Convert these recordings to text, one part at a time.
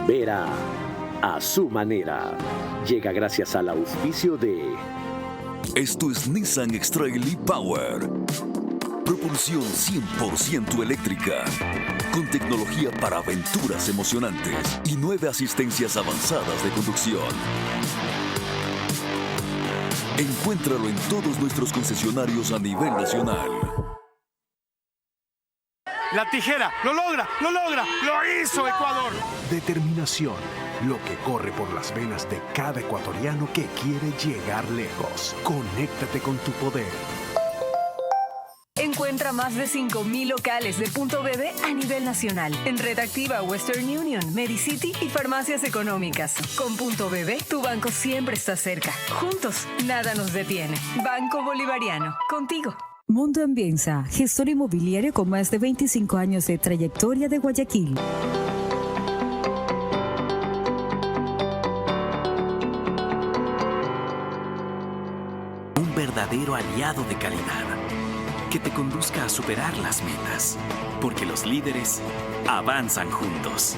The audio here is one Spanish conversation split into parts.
Vera, a su manera. Llega gracias al auspicio de... Esto es Nissan X-Trail e-Power. Propulsión 100% eléctrica. Con tecnología para aventuras emocionantes y 9 asistencias avanzadas de conducción. Encuéntralo en todos nuestros concesionarios a nivel nacional. La tijera, lo logra, lo hizo Ecuador. Determinación, lo que corre por las venas de cada ecuatoriano que quiere llegar lejos. Conéctate con tu poder. Encuentra más de 5,000 locales de Punto BB a nivel nacional. En Red Activa, Western Union, Medicity y farmacias económicas. Con Punto BB, tu banco siempre está cerca. Juntos, nada nos detiene. Banco Bolivariano, contigo. Mundo Ambienza, gestor inmobiliario con más de 25 años de trayectoria de Guayaquil. Un verdadero aliado de calidad que te conduzca a superar las metas, porque los líderes avanzan juntos.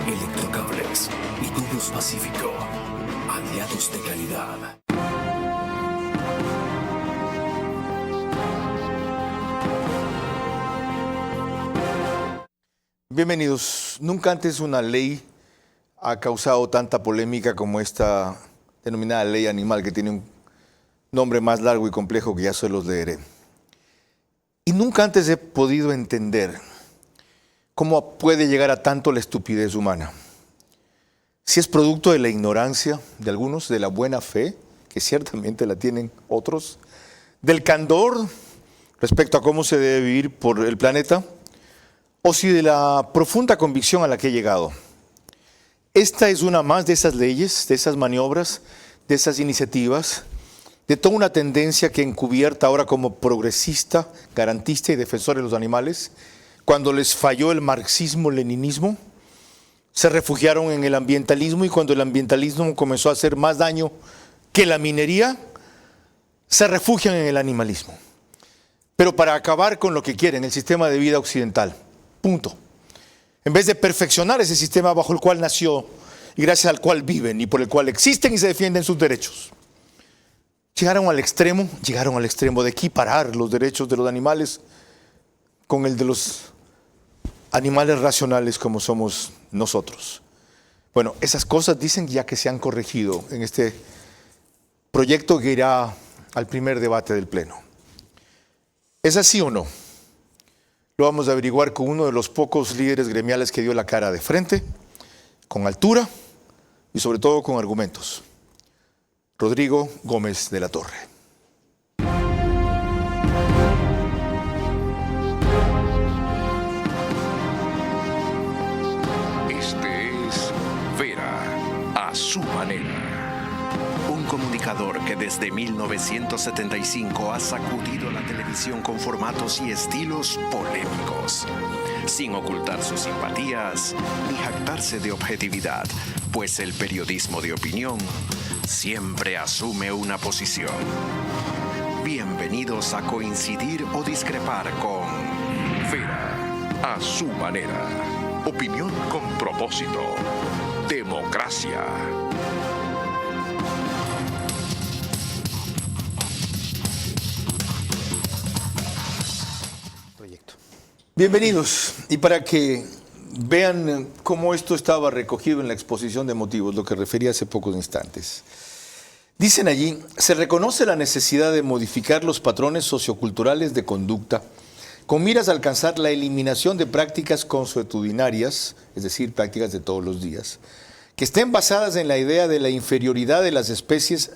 Electrocables y Tubos Pacífico, aliados de calidad. Bienvenidos. Nunca antes una ley ha causado tanta polémica como esta denominada ley animal, que tiene un nombre más largo y complejo que ya se los leeré. Y nunca antes he podido entender cómo puede llegar a tanto la estupidez humana. Si es producto de la ignorancia de algunos, de la buena fe, que ciertamente la tienen otros, del candor respecto a cómo se debe vivir por el planeta, o si de la profunda convicción a la que he llegado. Esta es una más de esas leyes, de esas maniobras, de esas iniciativas, de toda una tendencia que encubierta ahora como progresista, garantista y defensor de los animales, cuando les falló el marxismo-leninismo, se refugiaron en el ambientalismo, y cuando el ambientalismo comenzó a hacer más daño que la minería, se refugian en el animalismo. Pero para acabar con lo que quieren, el sistema de vida occidental. Punto. En vez de perfeccionar ese sistema bajo el cual nació y gracias al cual viven y por el cual existen y se defienden sus derechos, llegaron al extremo de equiparar los derechos de los animales con el de los animales racionales como somos nosotros. Bueno, esas cosas dicen ya que se han corregido en este proyecto que irá al primer debate del Pleno. ¿Es así o no? Lo vamos a averiguar con uno de los pocos líderes gremiales que dio la cara de frente, con altura y sobre todo con argumentos. Rodrigo Gómez de la Torre. Este es Vera, a su manera. Un comunicador que desde 1975 ha sacudido la televisión con formatos y estilos polémicos, sin ocultar sus simpatías ni jactarse de objetividad, pues el periodismo de opinión siempre asume una posición. Bienvenidos a coincidir o discrepar con Vera, a su manera. Opinión con propósito. Democracia. Bienvenidos. Y para que vean cómo esto estaba recogido en la exposición de motivos, lo que refería hace pocos instantes. Dicen allí, se reconoce la necesidad de modificar los patrones socioculturales de conducta con miras a alcanzar la eliminación de prácticas consuetudinarias, es decir, prácticas de todos los días, que estén basadas en la idea de la inferioridad de las especies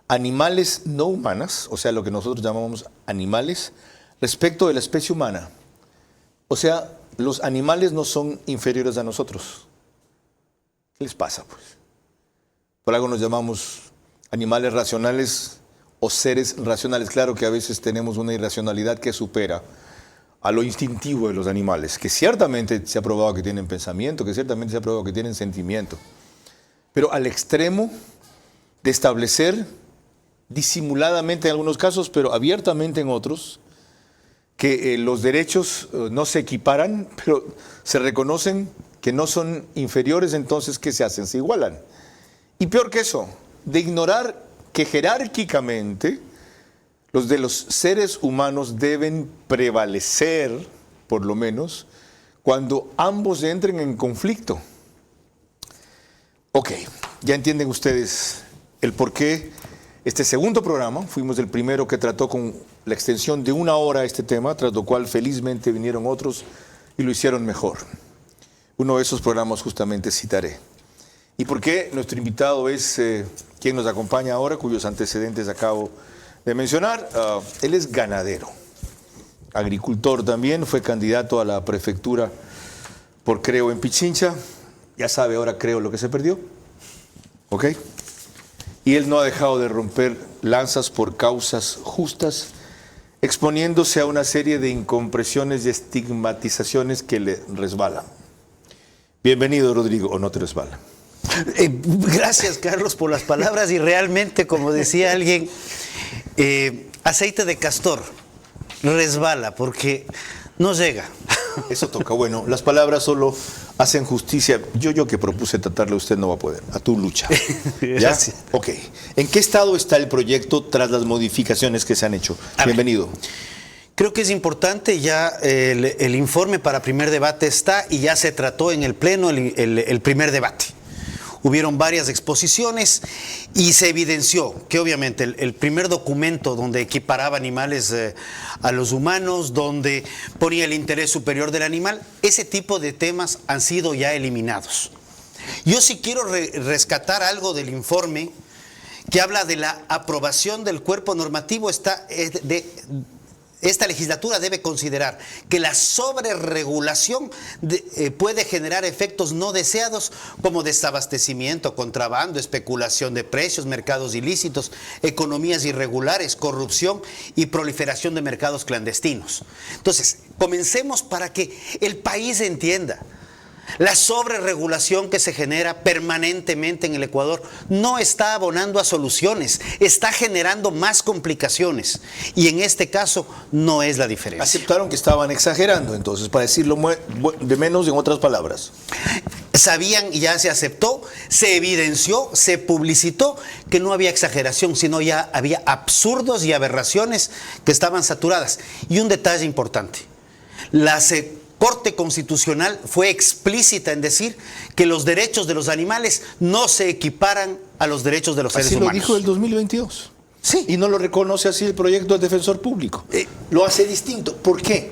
animales no humanas, o sea, lo que nosotros llamamos animales, respecto de la especie humana. O sea, los animales no son inferiores a nosotros. ¿Qué les pasa, pues? Por algo nos llamamos animales racionales o seres racionales. Claro que a veces tenemos una irracionalidad que supera a lo instintivo de los animales, que ciertamente se ha probado que tienen pensamiento, que ciertamente se ha probado que tienen sentimiento. Pero al extremo de establecer disimuladamente en algunos casos, pero abiertamente en otros, que los derechos no se equiparan, pero se reconocen que no son inferiores, entonces, ¿qué se hacen? Se igualan. Y peor que eso, de ignorar que jerárquicamente los de los seres humanos deben prevalecer, por lo menos, cuando ambos entren en conflicto. Ok, ya entienden ustedes el por qué este segundo programa, fuimos el primero que trató con la extensión de 1 hora este tema, tras lo cual felizmente vinieron otros y lo hicieron mejor. Uno de esos programas justamente citaré. ¿Y por qué? Nuestro invitado es quien nos acompaña ahora, cuyos antecedentes acabo de mencionar. Él es ganadero, agricultor también, fue candidato a la prefectura por Creo en Pichincha. Ya sabe ahora Creo lo que se perdió. ¿Ok? Y él no ha dejado de romper lanzas por causas justas, exponiéndose a una serie de incompresiones y estigmatizaciones que le resbalan. Bienvenido, Rodrigo, o no te resbala. Gracias, Carlos, por las palabras y realmente, como decía alguien, aceite de castor resbala porque no llega. Eso toca. Bueno, las palabras solo hacen justicia. Yo que propuse tratarle a usted no va a poder. A tu lucha. ¿Ya? Gracias. Ok. ¿En qué estado está el proyecto tras las modificaciones que se han hecho? Bienvenido. Creo que es importante, ya el informe para primer debate está y ya se trató en el Pleno el primer debate. Hubieron varias exposiciones y se evidenció que obviamente el primer documento donde equiparaba animales a los humanos, donde ponía el interés superior del animal, ese tipo de temas han sido ya eliminados. Yo sí quiero rescatar algo del informe que habla de la aprobación del cuerpo normativo. Esta legislatura debe considerar que la sobreregulación puede generar efectos no deseados como desabastecimiento, contrabando, especulación de precios, mercados ilícitos, economías irregulares, corrupción y proliferación de mercados clandestinos. Entonces, comencemos para que el país entienda. La sobreregulación que se genera permanentemente en el Ecuador no está abonando a soluciones, está generando más complicaciones. Y en este caso no es la diferencia. Aceptaron que estaban exagerando, entonces, para decirlo de menos en otras palabras. Sabían y ya se aceptó, se evidenció, se publicitó que no había exageración, sino ya había absurdos y aberraciones que estaban saturadas. Y un detalle importante, la Corte Constitucional fue explícita en decir que los derechos de los animales no se equiparan a los derechos de los seres humanos. Así lo dijo el 2022. Sí. Y no lo reconoce así el proyecto del defensor público. Lo hace distinto. ¿Por qué?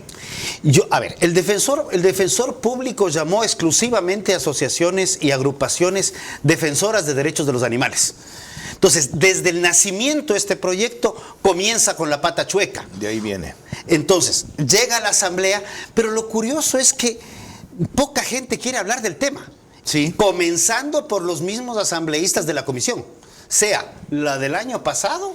El defensor público llamó exclusivamente a asociaciones y agrupaciones defensoras de derechos de los animales. Entonces, desde el nacimiento este proyecto comienza con la pata chueca. De ahí viene. Entonces, llega a la asamblea, pero lo curioso es que poca gente quiere hablar del tema. Sí. Comenzando por los mismos asambleístas de la comisión, sea la del año pasado,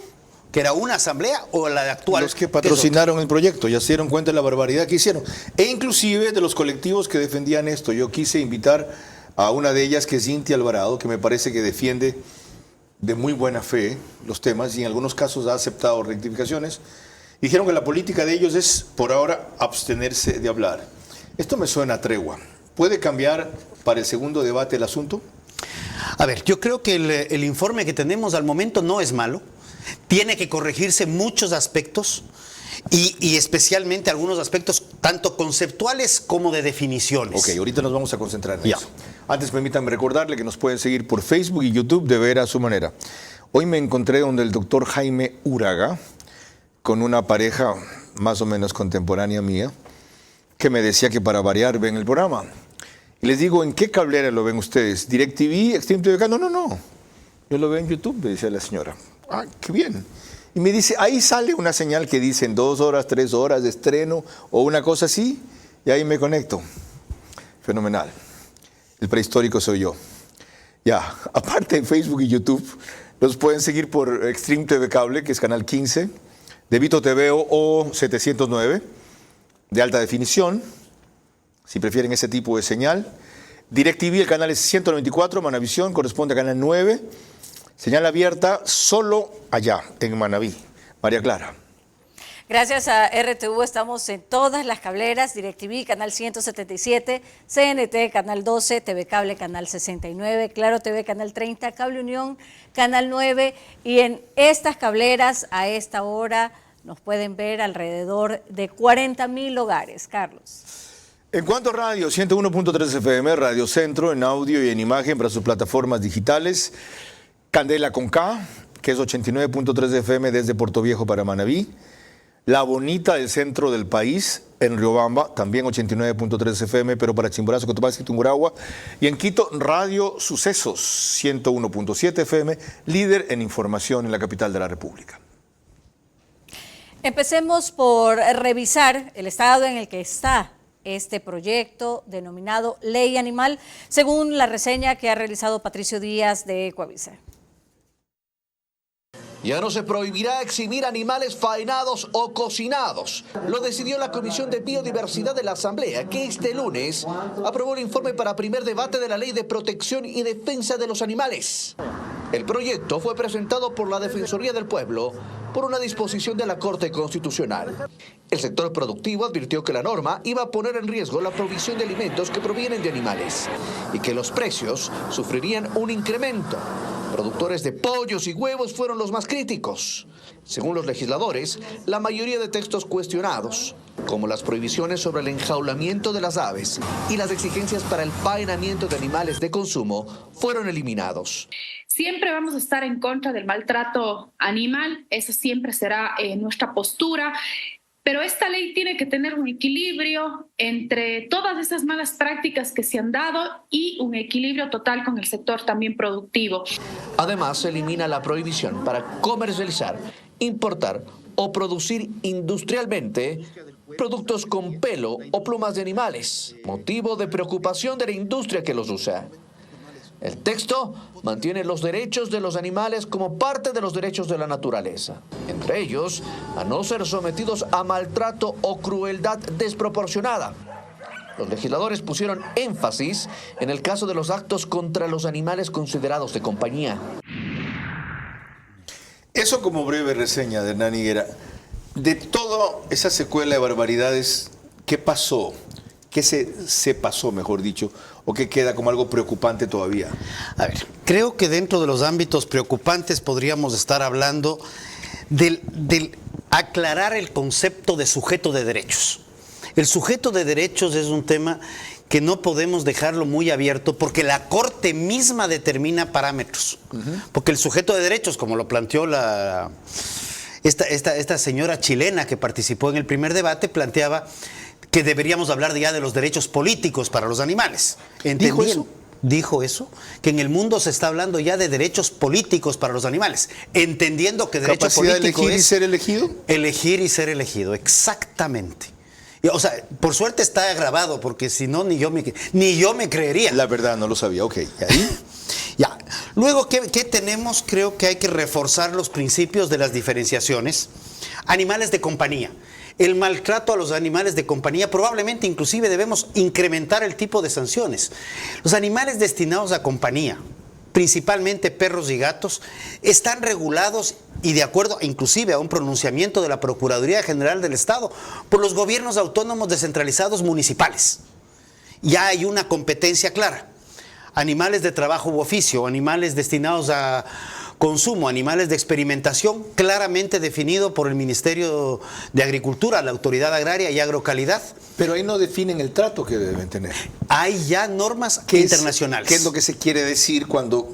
que era una asamblea, o la de actual. Los que patrocinaron el proyecto, ya se dieron cuenta de la barbaridad que hicieron. E inclusive de los colectivos que defendían esto. Yo quise invitar a una de ellas, que es Cintia Alvarado, que me parece que defiende de muy buena fe los temas y en algunos casos ha aceptado rectificaciones. Dijeron que la política de ellos es, por ahora, abstenerse de hablar. Esto me suena a tregua. ¿Puede cambiar para el segundo debate el asunto? Yo creo que el informe que tenemos al momento no es malo. Tiene que corregirse muchos aspectos y especialmente algunos aspectos tanto conceptuales como de definiciones. Ok, ahorita nos vamos a concentrar en eso. Antes, permítanme recordarle que nos pueden seguir por Facebook y YouTube de Ver a su manera. Hoy me encontré donde el doctor Jaime Uraga, con una pareja más o menos contemporánea mía, que me decía que para variar ven el programa. Y les digo, ¿en qué cablera lo ven ustedes? ¿DirecTV, Extreme TV? No. Yo lo veo en YouTube, me decía la señora. Ah, qué bien. Y me dice, ahí sale una señal que dice en 2 horas, 3 horas de estreno o una cosa así, y ahí me conecto. Fenomenal. El prehistórico soy yo. Ya, aparte en Facebook y YouTube, los pueden seguir por Extreme TV Cable, que es canal 15, de Vito TV o 709, de alta definición, si prefieren ese tipo de señal. DirecTV, el canal es 194, Manavisión, corresponde a canal 9. Señal abierta solo allá, en Manabí. María Clara. Gracias a RTV estamos en todas las cableras, DirecTV, canal 177, CNT, canal 12, TV Cable, canal 69, Claro TV, canal 30, Cable Unión, canal 9. Y en estas cableras, a esta hora, nos pueden ver alrededor de 40.000 hogares. Carlos. En cuanto a radio, 101.3 FM, Radio Centro, en audio y en imagen para sus plataformas digitales. Candela con K, que es 89.3 FM desde Puerto Viejo para Manabí. La Bonita del centro del país, en Riobamba, también 89.3 FM, pero para Chimborazo, Cotopaxi, Tungurahua. Y en Quito, Radio Sucesos, 101.7 FM, líder en información en la capital de la República. Empecemos por revisar el estado en el que está este proyecto denominado Ley Animal, según la reseña que ha realizado Patricio Díaz de Ecuavisa. Ya no se prohibirá exhibir animales faenados o cocinados. Lo decidió la Comisión de Biodiversidad de la Asamblea, que este lunes aprobó el informe para primer debate de la Ley de Protección y Defensa de los Animales. El proyecto fue presentado por la Defensoría del Pueblo por una disposición de la Corte Constitucional. El sector productivo advirtió que la norma iba a poner en riesgo la provisión de alimentos que provienen de animales y que los precios sufrirían un incremento. Productores de pollos y huevos fueron los más críticos. Según los legisladores, la mayoría de textos cuestionados, como las prohibiciones sobre el enjaulamiento de las aves y las exigencias para el faenamiento de animales de consumo, fueron eliminados. Siempre vamos a estar en contra del maltrato animal, esa siempre será nuestra postura. Pero esta ley tiene que tener un equilibrio entre todas esas malas prácticas que se han dado y un equilibrio total con el sector también productivo. Además, se elimina la prohibición para comercializar, importar o producir industrialmente productos con pelo o plumas de animales, motivo de preocupación de la industria que los usa. El texto mantiene los derechos de los animales como parte de los derechos de la naturaleza, entre ellos a no ser sometidos a maltrato o crueldad desproporcionada. Los legisladores pusieron énfasis en el caso de los actos contra los animales considerados de compañía. Eso como breve reseña de Hernán Higuera. De toda esa secuela de barbaridades, ¿qué pasó? ¿Qué se pasó, mejor dicho, o qué queda como algo preocupante todavía? A ver, creo que dentro de los ámbitos preocupantes podríamos estar hablando del aclarar el concepto de sujeto de derechos. El sujeto de derechos es un tema que no podemos dejarlo muy abierto porque la Corte misma determina parámetros. Porque el sujeto de derechos, como lo planteó esta señora chilena que participó en el primer debate, planteaba que deberíamos hablar ya de los derechos políticos para los animales. ¿Dijo eso? Dijo eso, que en el mundo se está hablando ya de derechos políticos para los animales, entendiendo que derecho político ¿Capacidad de elegir y ser elegido? Elegir y ser elegido, exactamente. O sea, por suerte está grabado, porque si no, ni yo me creería. La verdad, no lo sabía, ok. ¿Y ahí? Ya. Luego, ¿qué tenemos? Creo que hay que reforzar los principios de las diferenciaciones. Animales de compañía. El maltrato a los animales de compañía, probablemente inclusive debemos incrementar el tipo de sanciones. Los animales destinados a compañía, principalmente perros y gatos, están regulados y de acuerdo inclusive a un pronunciamiento de la Procuraduría General del Estado por los gobiernos autónomos descentralizados municipales. Ya hay una competencia clara. Animales de trabajo u oficio, animales destinados a consumo, animales de experimentación, claramente definido por el Ministerio de Agricultura, la Autoridad Agraria y Agrocalidad. Pero ahí no definen el trato que deben tener. Hay ya normas internacionales. ¿Qué es lo que se quiere decir cuando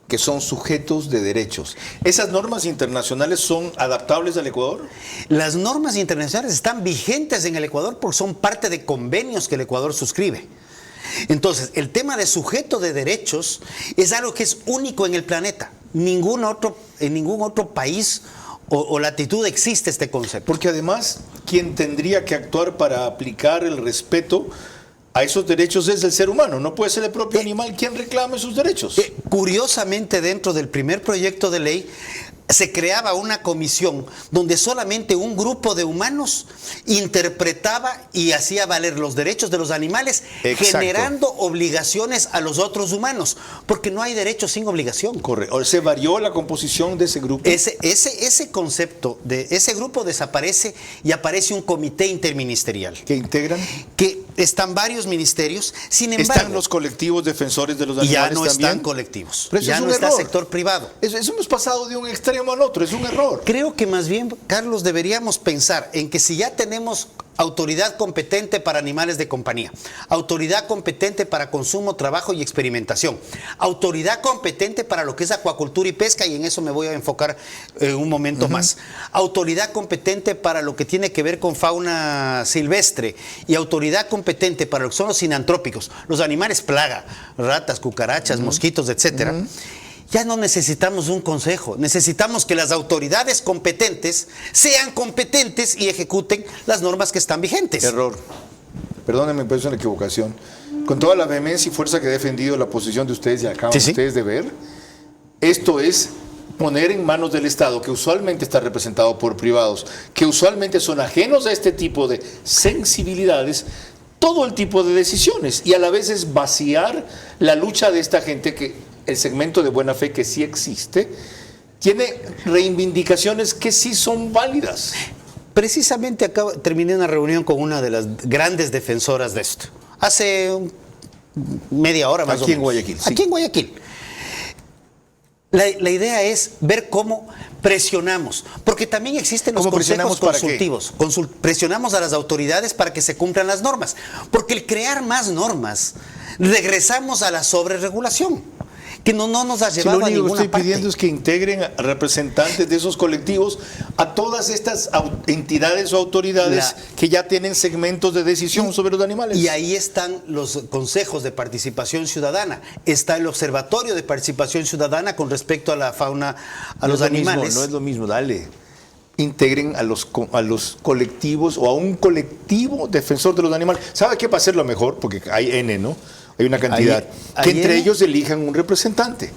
que son sujetos de derechos? ¿Esas normas internacionales son adaptables al Ecuador? Las normas internacionales están vigentes en el Ecuador porque son parte de convenios que el Ecuador suscribe. Entonces, el tema de sujeto de derechos es algo que es único en el planeta. En ningún otro país o latitud existe este concepto. Porque además, quien tendría que actuar para aplicar el respeto a esos derechos es el ser humano. No puede ser el propio animal quien reclame sus derechos. Curiosamente, dentro del primer proyecto de ley, se creaba una comisión donde solamente un grupo de humanos interpretaba y hacía valer los derechos de los animales, generando obligaciones a los otros humanos, porque no hay derecho sin obligación. Correcto. ¿Se varió la composición de ese grupo? Ese concepto de ese grupo desaparece y aparece un comité interministerial. ¿Que integran? Que están varios ministerios, sin embargo... ¿Están los colectivos defensores de los animales ya no también? Están colectivos, pero eso ya es un no está error. sector privado. Eso hemos pasado de un extremo al otro, es un error. Creo que más bien, Carlos, deberíamos pensar en que si ya tenemos autoridad competente para animales de compañía, autoridad competente para consumo, trabajo y experimentación, autoridad competente para lo que es acuacultura y pesca, y en eso me voy a enfocar un momento más, autoridad competente para lo que tiene que ver con fauna silvestre y autoridad competente para lo que son los sinantrópicos, los animales plaga, ratas, cucarachas, mosquitos, etcétera. Ya no necesitamos un consejo, necesitamos que las autoridades competentes sean competentes y ejecuten las normas que están vigentes. Error. Perdónenme, pero es una equivocación. Con toda la vehemencia y fuerza que he defendido la posición de ustedes y acaban ustedes de ver, esto es poner en manos del Estado, que usualmente está representado por privados, que usualmente son ajenos a este tipo de sensibilidades, todo el tipo de decisiones, y a la vez es vaciar la lucha de esta gente que... El segmento de buena fe que sí existe, tiene reivindicaciones que sí son válidas. Precisamente terminé una reunión con una de las grandes defensoras de esto. Hace media hora más o menos. Aquí en Guayaquil. Aquí en Guayaquil. La idea es ver cómo presionamos, porque también existen los consejos consultivos. Presionamos a las autoridades para que se cumplan las normas, porque el crear más normas, regresamos a la sobreregulación, que no nos ha llevado a ninguna parte. Lo único que estoy pidiendo es que integren a representantes de esos colectivos a todas estas entidades o autoridades que ya tienen segmentos de decisión sobre los animales. Y ahí están los consejos de participación ciudadana, está el observatorio de participación ciudadana con respecto a la fauna, a los animales. No es lo mismo, dale. Integren a los colectivos o a un colectivo defensor de los animales. ¿Sabe qué va a ser lo mejor? Porque hay N, ¿no? Hay una cantidad. Que entre ellos elijan un representante.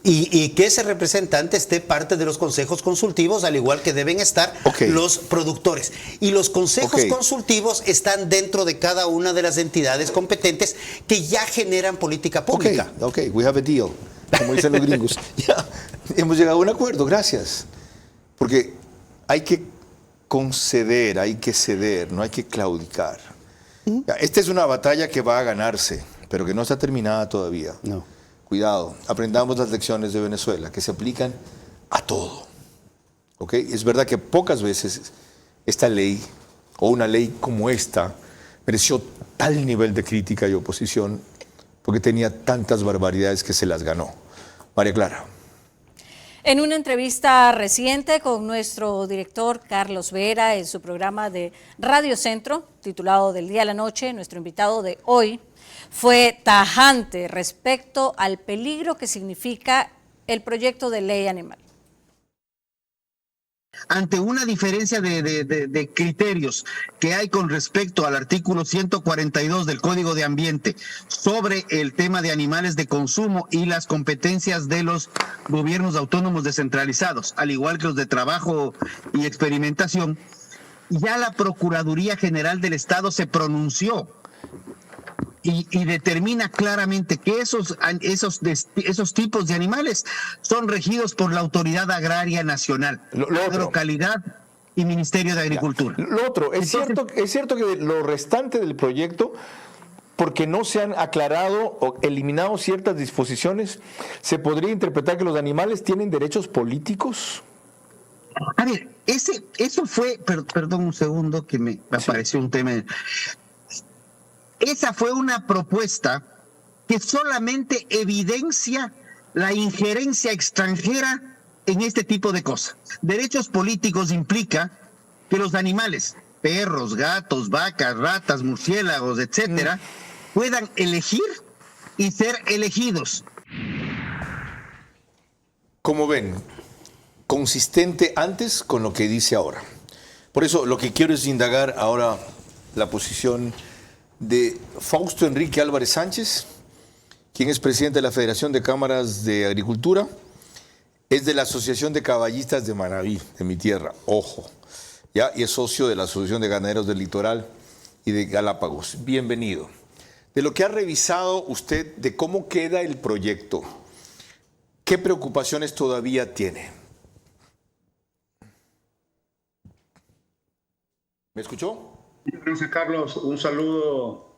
Y que ese representante esté parte de los consejos consultivos, al igual que deben estar los productores. Y los consejos consultivos están dentro de cada una de las entidades competentes que ya generan política pública. Ok, we have a deal, como dicen los gringos. Ya, hemos llegado a un acuerdo, gracias. Porque hay que conceder, hay que ceder, no hay que claudicar. Esta es una batalla que va a ganarse, pero que no está terminada todavía. No. Cuidado, aprendamos las lecciones de Venezuela, que se aplican a todo. ¿Ok? Es verdad que pocas veces esta ley, o una ley como esta, mereció tal nivel de crítica y oposición, porque tenía tantas barbaridades que se las ganó. María Clara. En una entrevista reciente con nuestro director Carlos Vera en su programa de Radio Centro, titulado Del Día a la Noche, nuestro invitado de hoy fue tajante respecto al peligro que significa el proyecto de ley animal. Ante una diferencia de criterios que hay con respecto al artículo 142 del Código de Ambiente sobre el tema de animales de consumo y las competencias de los gobiernos autónomos descentralizados, al igual que los de trabajo y experimentación, ya la Procuraduría General del Estado se pronunció y determina claramente que esos tipos de animales son regidos por la Autoridad Agraria Nacional, Agrocalidad y Ministerio de Agricultura. Lo otro, es cierto que lo restante del proyecto, porque no se han aclarado o eliminado ciertas disposiciones, ¿se podría interpretar que los animales tienen derechos políticos? A ver, eso fue, perdón un segundo que me apareció un tema. Esa fue una propuesta que solamente evidencia la injerencia extranjera en este tipo de cosas. Derechos políticos implica que los animales, perros, gatos, vacas, ratas, murciélagos, etcétera, puedan elegir y ser elegidos. Como ven, consistente antes con lo que dice ahora. Por eso lo que quiero es indagar ahora la posición de Fausto Enrique Álvarez Sánchez, quien es presidente de la Federación de Cámaras de Agricultura, Es de la Asociación de Caballistas de Manabí, de mi tierra, ojo. ¿Ya? Y es socio de la Asociación de Ganaderos del Litoral y de Galápagos. Bienvenido. De lo que ha revisado usted de cómo queda el proyecto, ¿qué preocupaciones todavía tiene? ¿Me escuchó? Gracias, Carlos. Un saludo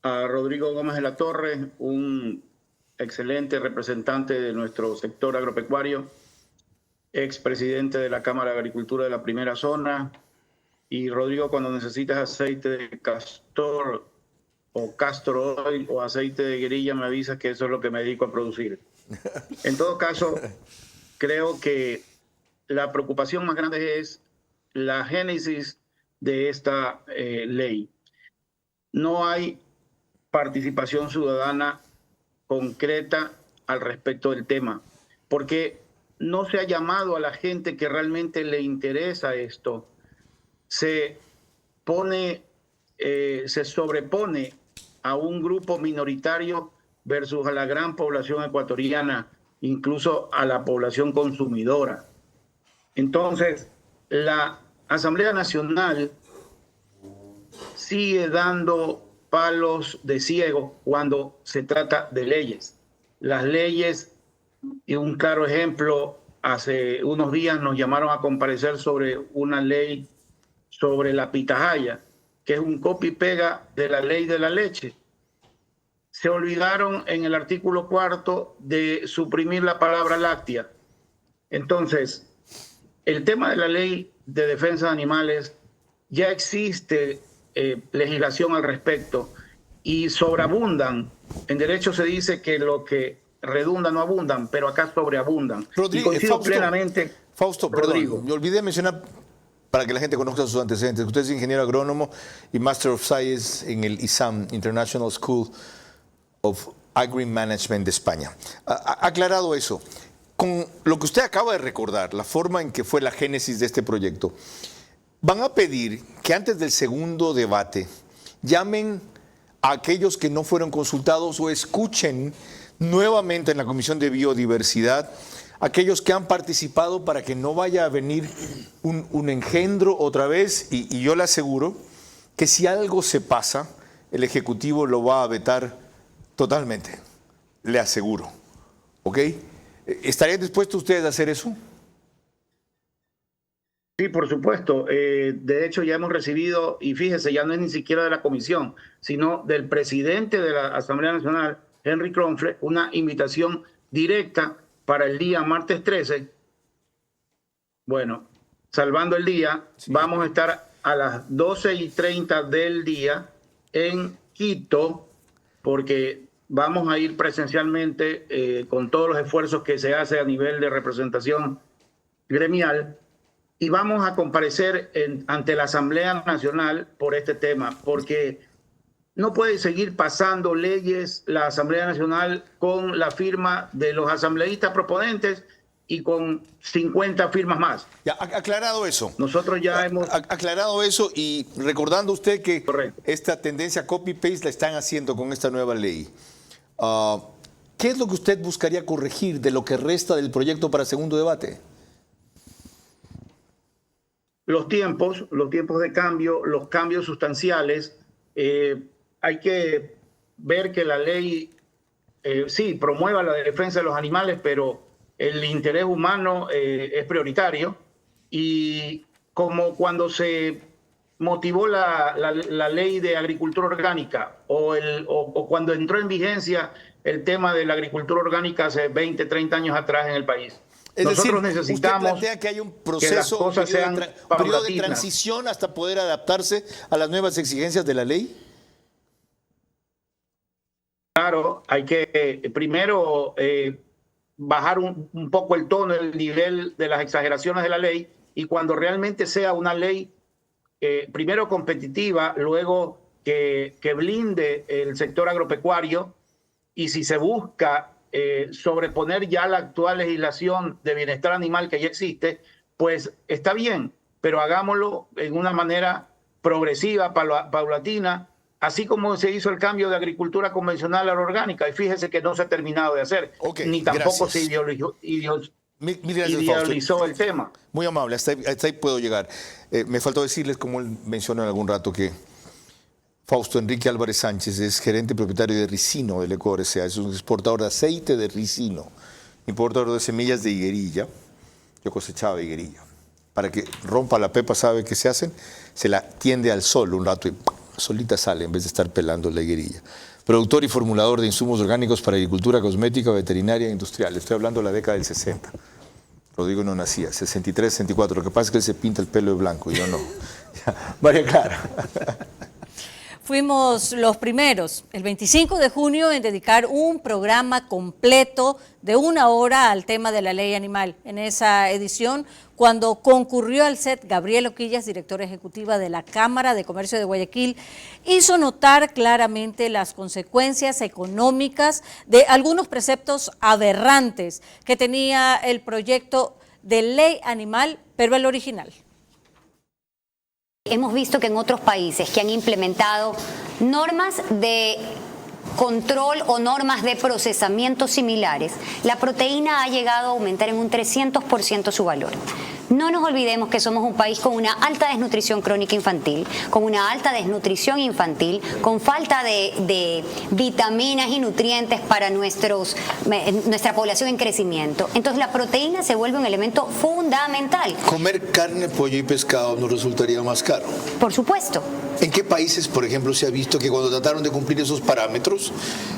a Rodrigo Gómez de la Torre, un excelente representante de nuestro sector agropecuario, expresidente de la Cámara de Agricultura de la Primera Zona. Y Rodrigo, cuando necesitas aceite de castor o castor oil o aceite de guerrilla, me avisas, que eso es lo que me dedico a producir. En todo caso, creo que la preocupación más grande es la génesis de esta ley. No hay participación ciudadana concreta al respecto del tema, porque no se ha llamado a la gente que realmente le interesa esto. Se sobrepone a un grupo minoritario versus a la gran población ecuatoriana, incluso a la población consumidora. Entonces, la Asamblea Nacional sigue dando palos de ciego cuando se trata de leyes. Las leyes, y un claro ejemplo, hace unos días nos llamaron a comparecer sobre una ley sobre la pitahaya, que es un copy-pega de la ley de la leche. Se olvidaron en el artículo 4 de suprimir la palabra láctea. Entonces, el tema de la ley de defensa de animales, ya existe legislación al respecto y sobreabundan. En derecho se dice que lo que redunda no abundan, pero acá sobreabundan. Rodrigo, y coincido plenamente. Fausto, Rodrigo. Perdón, me olvidé mencionar, para que la gente conozca sus antecedentes. Usted es ingeniero agrónomo y Master of Science en el ISAM, International School of Agri-Management de España. Aclarado eso, con lo que usted acaba de recordar, la forma en que fue la génesis de este proyecto, van a pedir que antes del segundo debate llamen a aquellos que no fueron consultados o escuchen nuevamente en la Comisión de Biodiversidad aquellos que han participado, para que no vaya a venir un engendro otra vez, y yo le aseguro que si algo se pasa, el Ejecutivo lo va a vetar totalmente, le aseguro. ¿Ok? ¿Estarían dispuestos ustedes a hacer eso? Sí, por supuesto. De hecho, ya hemos recibido, y fíjese, ya no es ni siquiera de la comisión, sino del presidente de la Asamblea Nacional, Henry Kronfle, una invitación directa para el día martes 13. Bueno, salvando el día, sí, vamos a estar a las 12:30 del día en Quito, porque vamos a ir presencialmente con todos los esfuerzos que se hace a nivel de representación gremial, y vamos a comparecer ante la Asamblea Nacional por este tema, porque no puede seguir pasando leyes la Asamblea Nacional con la firma de los asambleístas proponentes y con 50 firmas más. Ya, aclarado eso. Nosotros ya hemos... Aclarado eso, y recordando usted que correcto, esta tendencia copy-paste la están haciendo con esta nueva ley. ¿Qué es lo que usted buscaría corregir de lo que resta del proyecto para segundo debate? Los tiempos de cambio, los cambios sustanciales. Hay que ver que la ley sí promueva la defensa de los animales, pero el interés humano es prioritario. Y como cuando se motivó la ley de agricultura orgánica o cuando entró en vigencia el tema de la agricultura orgánica hace 20, 30 años atrás en el país. Es Nosotros decir, necesitamos usted plantea que hay un proceso, un periodo de transición hasta poder adaptarse a las nuevas exigencias de la ley. Claro, hay que primero bajar un poco el tono, el nivel de las exageraciones de la ley, y cuando realmente sea una ley primero competitiva, luego que blinde el sector agropecuario, y si se busca sobreponer ya la actual legislación de bienestar animal que ya existe, pues está bien, pero hagámoslo en una manera progresiva, paulatina, así como se hizo el cambio de agricultura convencional a la orgánica, y fíjese que no se ha terminado de hacer, ni tampoco se Mil gracias, y diabolizó el tema. Muy amable, hasta ahí puedo llegar. Me faltó decirles, como él mencionó en algún rato, que Fausto Enrique Álvarez Sánchez es gerente propietario de Ricino del Ecuador S.A. Es un exportador de aceite de ricino, importador de semillas de higuerilla. Yo cosechaba higuerilla. Para que rompa la pepa, ¿sabe qué se hacen? Se la tiende al sol un rato y solita sale en vez de estar pelando la higuerilla. Productor y formulador de insumos orgánicos para agricultura, cosmética, veterinaria e industrial. Estoy hablando de la década del 60. Rodrigo no nacía, 63, 64. Lo que pasa es que él se pinta el pelo de blanco y yo no. María Clara. Fuimos los primeros, el 25 de junio, en dedicar un programa completo de 1 hora al tema de la ley animal. En esa edición, cuando concurrió al set Gabriela Oquillas, directora ejecutiva de la Cámara de Comercio de Guayaquil, hizo notar claramente las consecuencias económicas de algunos preceptos aberrantes que tenía el proyecto de ley animal, pero el original. Hemos visto que en otros países que han implementado normas de control o normas de procesamiento similares, la proteína ha llegado a aumentar en un 300% su valor. No nos olvidemos que somos un país con una alta desnutrición crónica infantil, con una alta desnutrición infantil, con falta de vitaminas y nutrientes para nuestra población en crecimiento. Entonces la proteína se vuelve un elemento fundamental. ¿Comer carne, pollo y pescado nos resultaría más caro? Por supuesto. ¿En qué países, por ejemplo, se ha visto que cuando trataron de cumplir esos parámetros,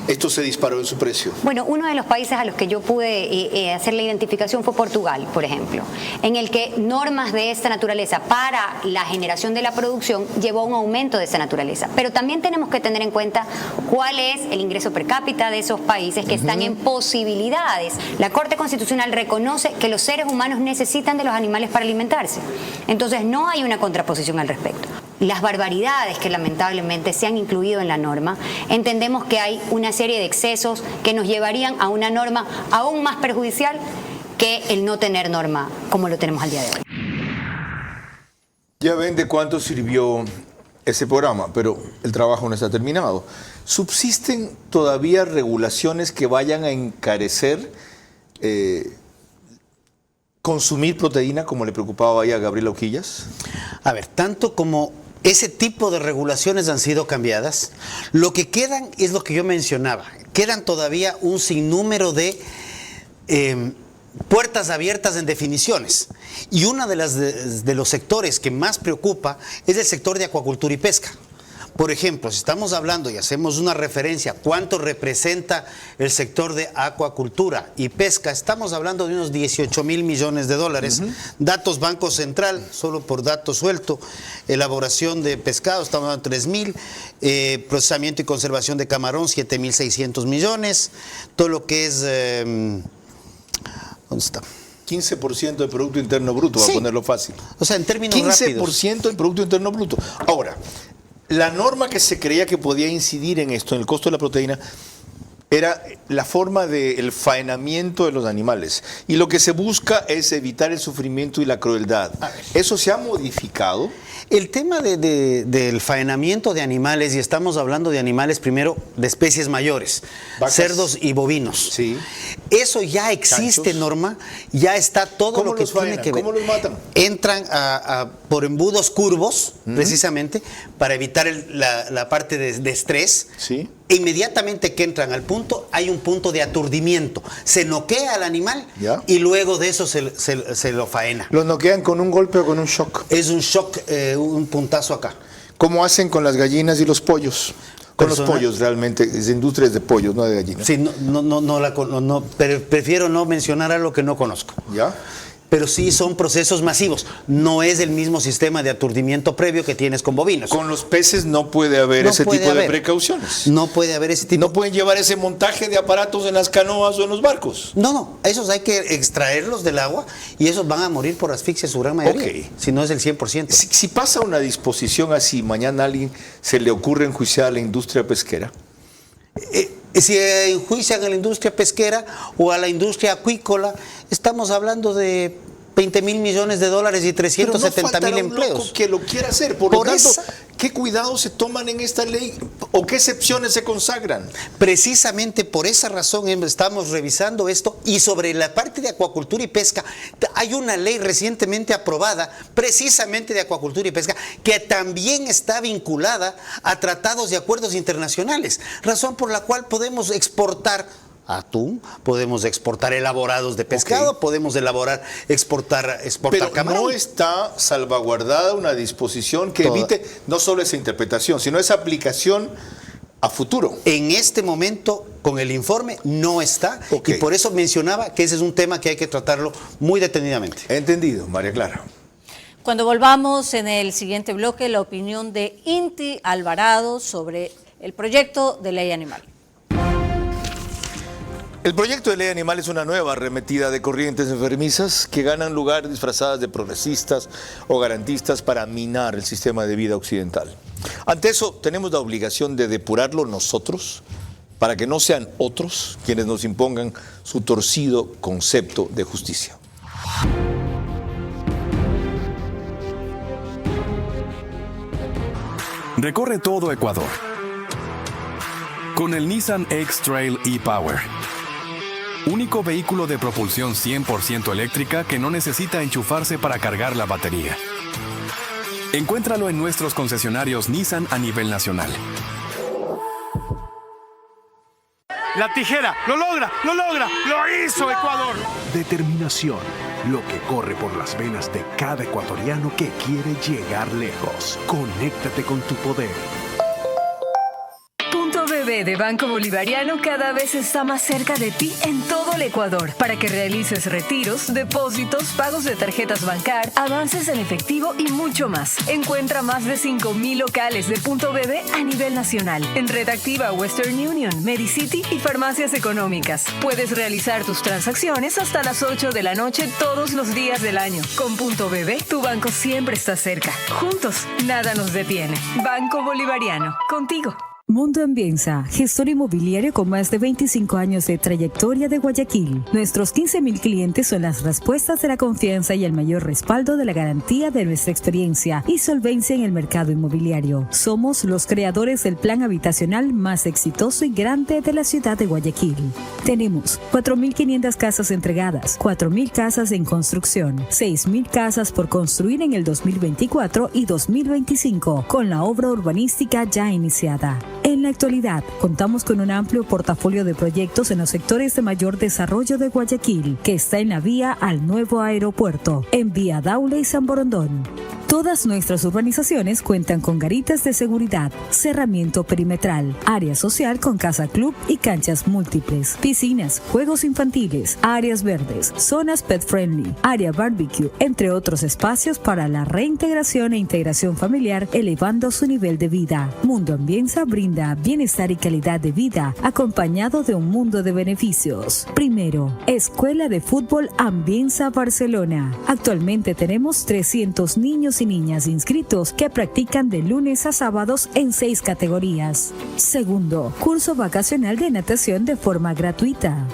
esto se disparó en su precio? Bueno, uno de los países a los que yo pude hacer la identificación fue Portugal, por ejemplo, en el que normas de esta naturaleza para la generación de la producción llevó a un aumento de esta naturaleza. Pero también tenemos que tener en cuenta cuál es el ingreso per cápita de esos países que están en posibilidades. La Corte Constitucional reconoce que los seres humanos necesitan de los animales para alimentarse. Entonces no hay una contraposición al respecto. Las barbaridades que lamentablemente se han incluido en la norma, entendemos que hay una serie de excesos que nos llevarían a una norma aún más perjudicial que el no tener norma como lo tenemos al día de hoy. Ya ven de cuánto sirvió ese programa, pero el trabajo no está terminado. ¿Subsisten todavía regulaciones que vayan a encarecer consumir proteína como le preocupaba ahí a Gabriela Oquillas? A ver, tanto como ese tipo de regulaciones han sido cambiadas, lo que quedan es lo que yo mencionaba. Quedan todavía un sinnúmero de puertas abiertas en definiciones. Y uno de los sectores que más preocupa es el sector de acuacultura y pesca. Por ejemplo, si estamos hablando y hacemos una referencia a cuánto representa el sector de acuacultura y pesca, estamos hablando de unos 18.000 millones de dólares. Datos Banco Central, solo por dato suelto, elaboración de pescado, estamos hablando de 3.000, procesamiento y conservación de camarón, 7.600 millones, todo lo que es... ¿dónde está? 15% del Producto Interno Bruto, sí. Va a ponerlo fácil. O sea, en términos 15% rápidos. del Producto Interno Bruto. Ahora, la norma que se creía que podía incidir en esto, en el costo de la proteína, era la forma del faenamiento de los animales. Y lo que se busca es evitar el sufrimiento y la crueldad. ¿Eso se ha modificado? El tema del faenamiento de animales, y estamos hablando de animales primero de especies mayores, vacas, cerdos y bovinos. Sí. Eso ya existe, Chanchos. Norma, ya está todo lo que tiene que ver. ¿Cómo los matan? Entran por embudos curvos, precisamente, para evitar la parte de estrés. Sí. E inmediatamente que entran al punto, hay un punto de aturdimiento. Se noquea al animal y luego de eso se lo faena. ¿Los noquean con un golpe o con un shock? Es un shock, un puntazo acá. ¿Cómo hacen con las gallinas y los pollos? Con los pollos realmente, es industria de pollos, no de gallinas. Sí, pero prefiero no mencionar algo que no conozco. ¿Ya? Pero sí son procesos masivos. No es el mismo sistema de aturdimiento previo que tienes con bovinos. Con los peces no puede haber ese tipo de precauciones. No puede haber ese tipo. No pueden llevar ese montaje de aparatos en las canoas o en los barcos. No, esos hay que extraerlos del agua y esos van a morir por asfixia su gran mayoría. Okay. Si no es el 100%. Si pasa una disposición así, mañana a alguien se le ocurre enjuiciar a la industria pesquera. Si enjuician a la industria pesquera o a la industria acuícola, estamos hablando de 20.000 millones de dólares y 370.000 empleos. Loco que lo quiera hacer, por lo tanto, ¿Qué cuidados se toman en esta ley o qué excepciones se consagran? Precisamente por esa razón estamos revisando esto, y sobre la parte de acuacultura y pesca hay una ley recientemente aprobada precisamente de acuacultura y pesca que también está vinculada a tratados y acuerdos internacionales, razón por la cual podemos exportar atún, podemos exportar elaborados de pescado, podemos exportar Pero camarón. no está salvaguardada una disposición que evite no solo esa interpretación, sino esa aplicación a futuro. En este momento, con el informe, no está, y por eso mencionaba que ese es un tema que hay que tratarlo muy detenidamente. Entendido, María Clara. Cuando volvamos en el siguiente bloque, la opinión de Inti Alvarado sobre el proyecto de ley animal. El proyecto de ley animal es una nueva arremetida de corrientes enfermizas que ganan lugar disfrazadas de progresistas o garantistas para minar el sistema de vida occidental. Ante eso, tenemos la obligación de depurarlo nosotros para que no sean otros quienes nos impongan su torcido concepto de justicia. Recorre todo Ecuador con el Nissan X-Trail e-Power. Único vehículo de propulsión 100% eléctrica que no necesita enchufarse para cargar la batería. Encuéntralo en nuestros concesionarios Nissan a nivel nacional. La tijera, lo logra, lo hizo Ecuador. Determinación, lo que corre por las venas de cada ecuatoriano que quiere llegar lejos. Conéctate con tu poder. Punto BB de Banco Bolivariano cada vez está más cerca de ti en todo el Ecuador para que realices retiros, depósitos, pagos de tarjetas Bancar, avances en efectivo y mucho más. Encuentra más de 5,000 locales de Punto BB a nivel nacional en Red Activa, Western Union, Medicity y farmacias económicas. Puedes realizar tus transacciones hasta las 8 de la noche todos los días del año. Con Punto BB, tu banco siempre está cerca. Juntos, nada nos detiene. Banco Bolivariano, contigo. Mundo Ambienza, gestor inmobiliario con más de 25 años de trayectoria de Guayaquil. Nuestros 15,000 clientes son las respuestas de la confianza y el mayor respaldo de la garantía de nuestra experiencia y solvencia en el mercado inmobiliario. Somos los creadores del plan habitacional más exitoso y grande de la ciudad de Guayaquil. Tenemos 4,500 casas entregadas, 4,000 casas en construcción, 6,000 casas por construir en el 2024 y 2025, con la obra urbanística ya iniciada. En la actualidad, contamos con un amplio portafolio de proyectos en los sectores de mayor desarrollo de Guayaquil, que está en la vía al nuevo aeropuerto, en Vía Daule y San Borondón. Todas nuestras urbanizaciones cuentan con garitas de seguridad, cerramiento perimetral, área social con casa club y canchas múltiples, piscinas, juegos infantiles, áreas verdes, zonas pet friendly, área barbecue, entre otros espacios para la reintegración e integración familiar, elevando su nivel de vida. Mundo Ambienza brinda bienestar y calidad de vida, acompañado de un mundo de beneficios. Primero, Escuela de Fútbol Ambienza Barcelona. Actualmente tenemos 300 niños y niñas inscritos que practican de lunes a sábados en 6 categorías. Segundo, curso vacacional de natación de forma gratuita.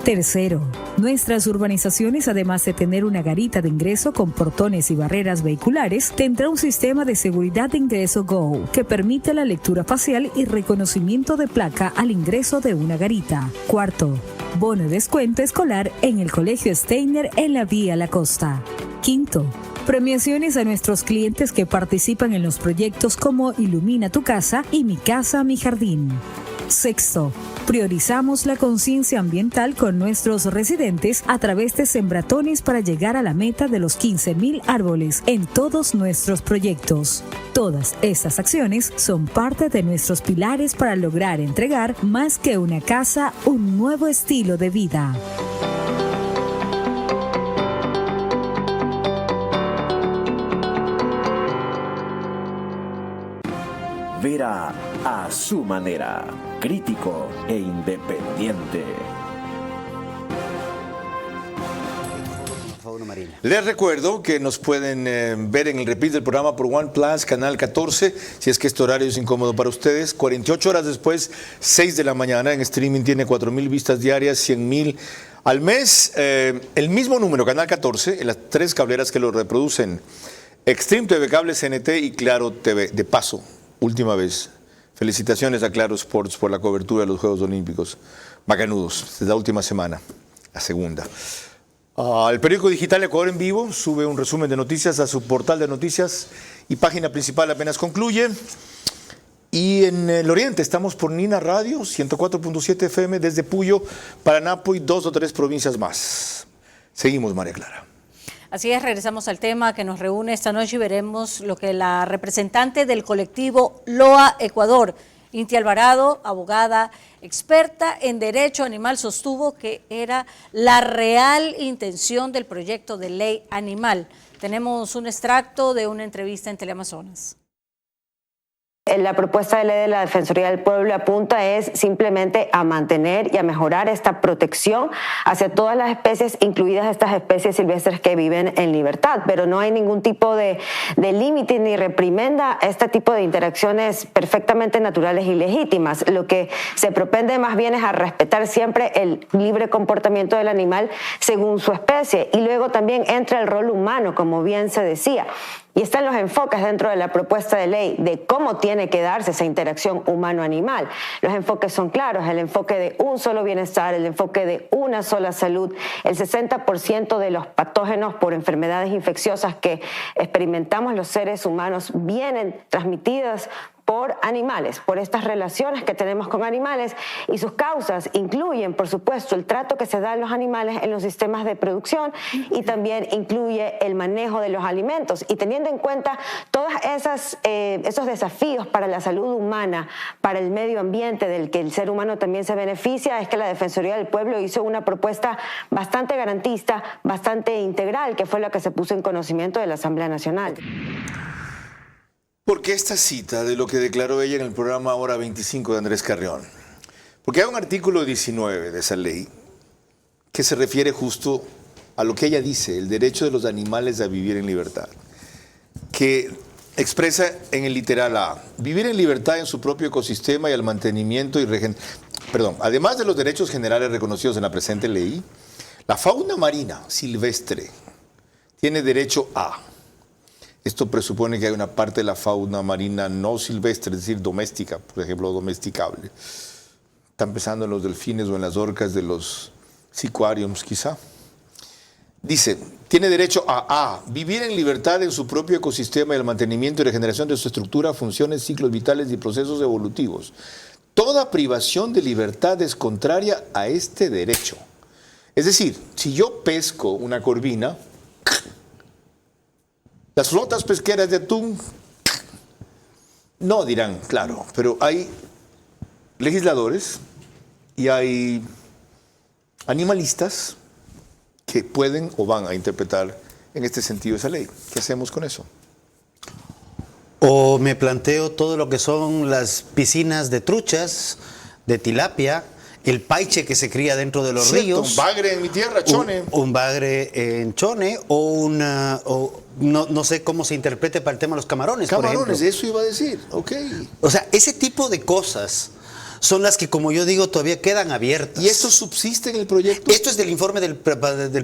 Tercero, nuestras urbanizaciones, además de tener una garita de ingreso con portones y barreras vehiculares, tendrá un sistema de seguridad de ingreso Go, que permite la lectura facial y reconocimiento de placa al ingreso de una garita. Cuarto, bono de descuento escolar en el Colegio Steiner en la Vía La Costa. Quinto, premiaciones a nuestros clientes que participan en los proyectos como Ilumina tu casa y Mi casa, mi jardín. Sexto, priorizamos la conciencia ambiental con nuestros residentes a través de sembratones para llegar a la meta de los 15,000 árboles en todos nuestros proyectos. Todas estas acciones son parte de nuestros pilares para lograr entregar más que una casa, un nuevo estilo de vida. Vera a su manera, crítico e independiente. Les recuerdo que nos pueden ver en el reprise del programa por One Plus, Canal 14, si es que este horario es incómodo para ustedes. 48 horas después, 6 de la mañana, en streaming tiene 4,000 vistas diarias, 100,000 al mes. El mismo número, Canal 14, en las 3 cableras que lo reproducen Extreme TV Cable, CNT y Claro TV. De paso, última vez, felicitaciones a Claro Sports por la cobertura de los Juegos Olímpicos. Macanudos, es la última semana, la segunda. El periódico digital Ecuador en Vivo sube un resumen de noticias a su portal de noticias y página principal apenas concluye. Y en el oriente estamos por Nina Radio, 104.7 FM desde Puyo, Paraná y 2 o 3 provincias más. Seguimos, María Clara. Así es, regresamos al tema que nos reúne esta noche y veremos lo que la representante del colectivo LOA Ecuador, Inti Alvarado, abogada experta en derecho animal, sostuvo que era la real intención del proyecto de ley animal. Tenemos un extracto de una entrevista en Teleamazonas. La propuesta de ley de la Defensoría del Pueblo apunta es simplemente a mantener y a mejorar esta protección hacia todas las especies, incluidas estas especies silvestres que viven en libertad, pero no hay ningún tipo de límite ni reprimenda a este tipo de interacciones perfectamente naturales y legítimas. Lo que se propende más bien es a respetar siempre el libre comportamiento del animal según su especie, y luego también entra el rol humano, como bien se decía. Y están los enfoques dentro de la propuesta de ley de cómo tiene que darse esa interacción humano-animal. Los enfoques son claros, el enfoque de un solo bienestar, el enfoque de una sola salud. El 60% de los patógenos por enfermedades infecciosas que experimentamos los seres humanos vienen transmitidas por animales, por estas relaciones que tenemos con animales, y sus causas incluyen, por supuesto, el trato que se da a los animales en los sistemas de producción, y también incluye el manejo de los alimentos. Y teniendo en cuenta todos esos desafíos para la salud humana, para el medio ambiente del que el ser humano también se beneficia, es que la Defensoría del Pueblo hizo una propuesta bastante garantista, bastante integral, que fue la que se puso en conocimiento de la Asamblea Nacional. ¿Por qué esta cita de lo que declaró ella en el programa Hora 25 de Andrés Carrión? Porque hay un artículo 19 de esa ley que se refiere justo a lo que ella dice, el derecho de los animales a vivir en libertad, que expresa en el literal A, vivir en libertad en su propio ecosistema y al mantenimiento y además de los derechos generales reconocidos en la presente ley, la fauna marina silvestre tiene derecho a. Esto presupone que hay una parte de la fauna marina no silvestre, es decir, doméstica, por ejemplo, domesticable. Están pensando en los delfines o en las orcas de los sicuariums, quizá. Dice, tiene derecho a vivir en libertad en su propio ecosistema y el mantenimiento y regeneración de su estructura, funciones, ciclos vitales y procesos evolutivos. Toda privación de libertad es contraria a este derecho. Es decir, si yo pesco una corvina, las flotas pesqueras de atún no dirán, claro, pero hay legisladores y hay animalistas que pueden o van a interpretar en este sentido esa ley. ¿Qué hacemos con eso? O me planteo todo lo que son las piscinas de truchas, de tilapia, el paiche que se cría dentro de los ríos. Un bagre en mi tierra, Chone. Un bagre en Chone no sé cómo se interprete para el tema de los camarones, por ejemplo. Eso iba a decir, ok. O sea, ese tipo de cosas son las que, como yo digo, todavía quedan abiertas. ¿Y esto subsiste en el proyecto? Esto es del informe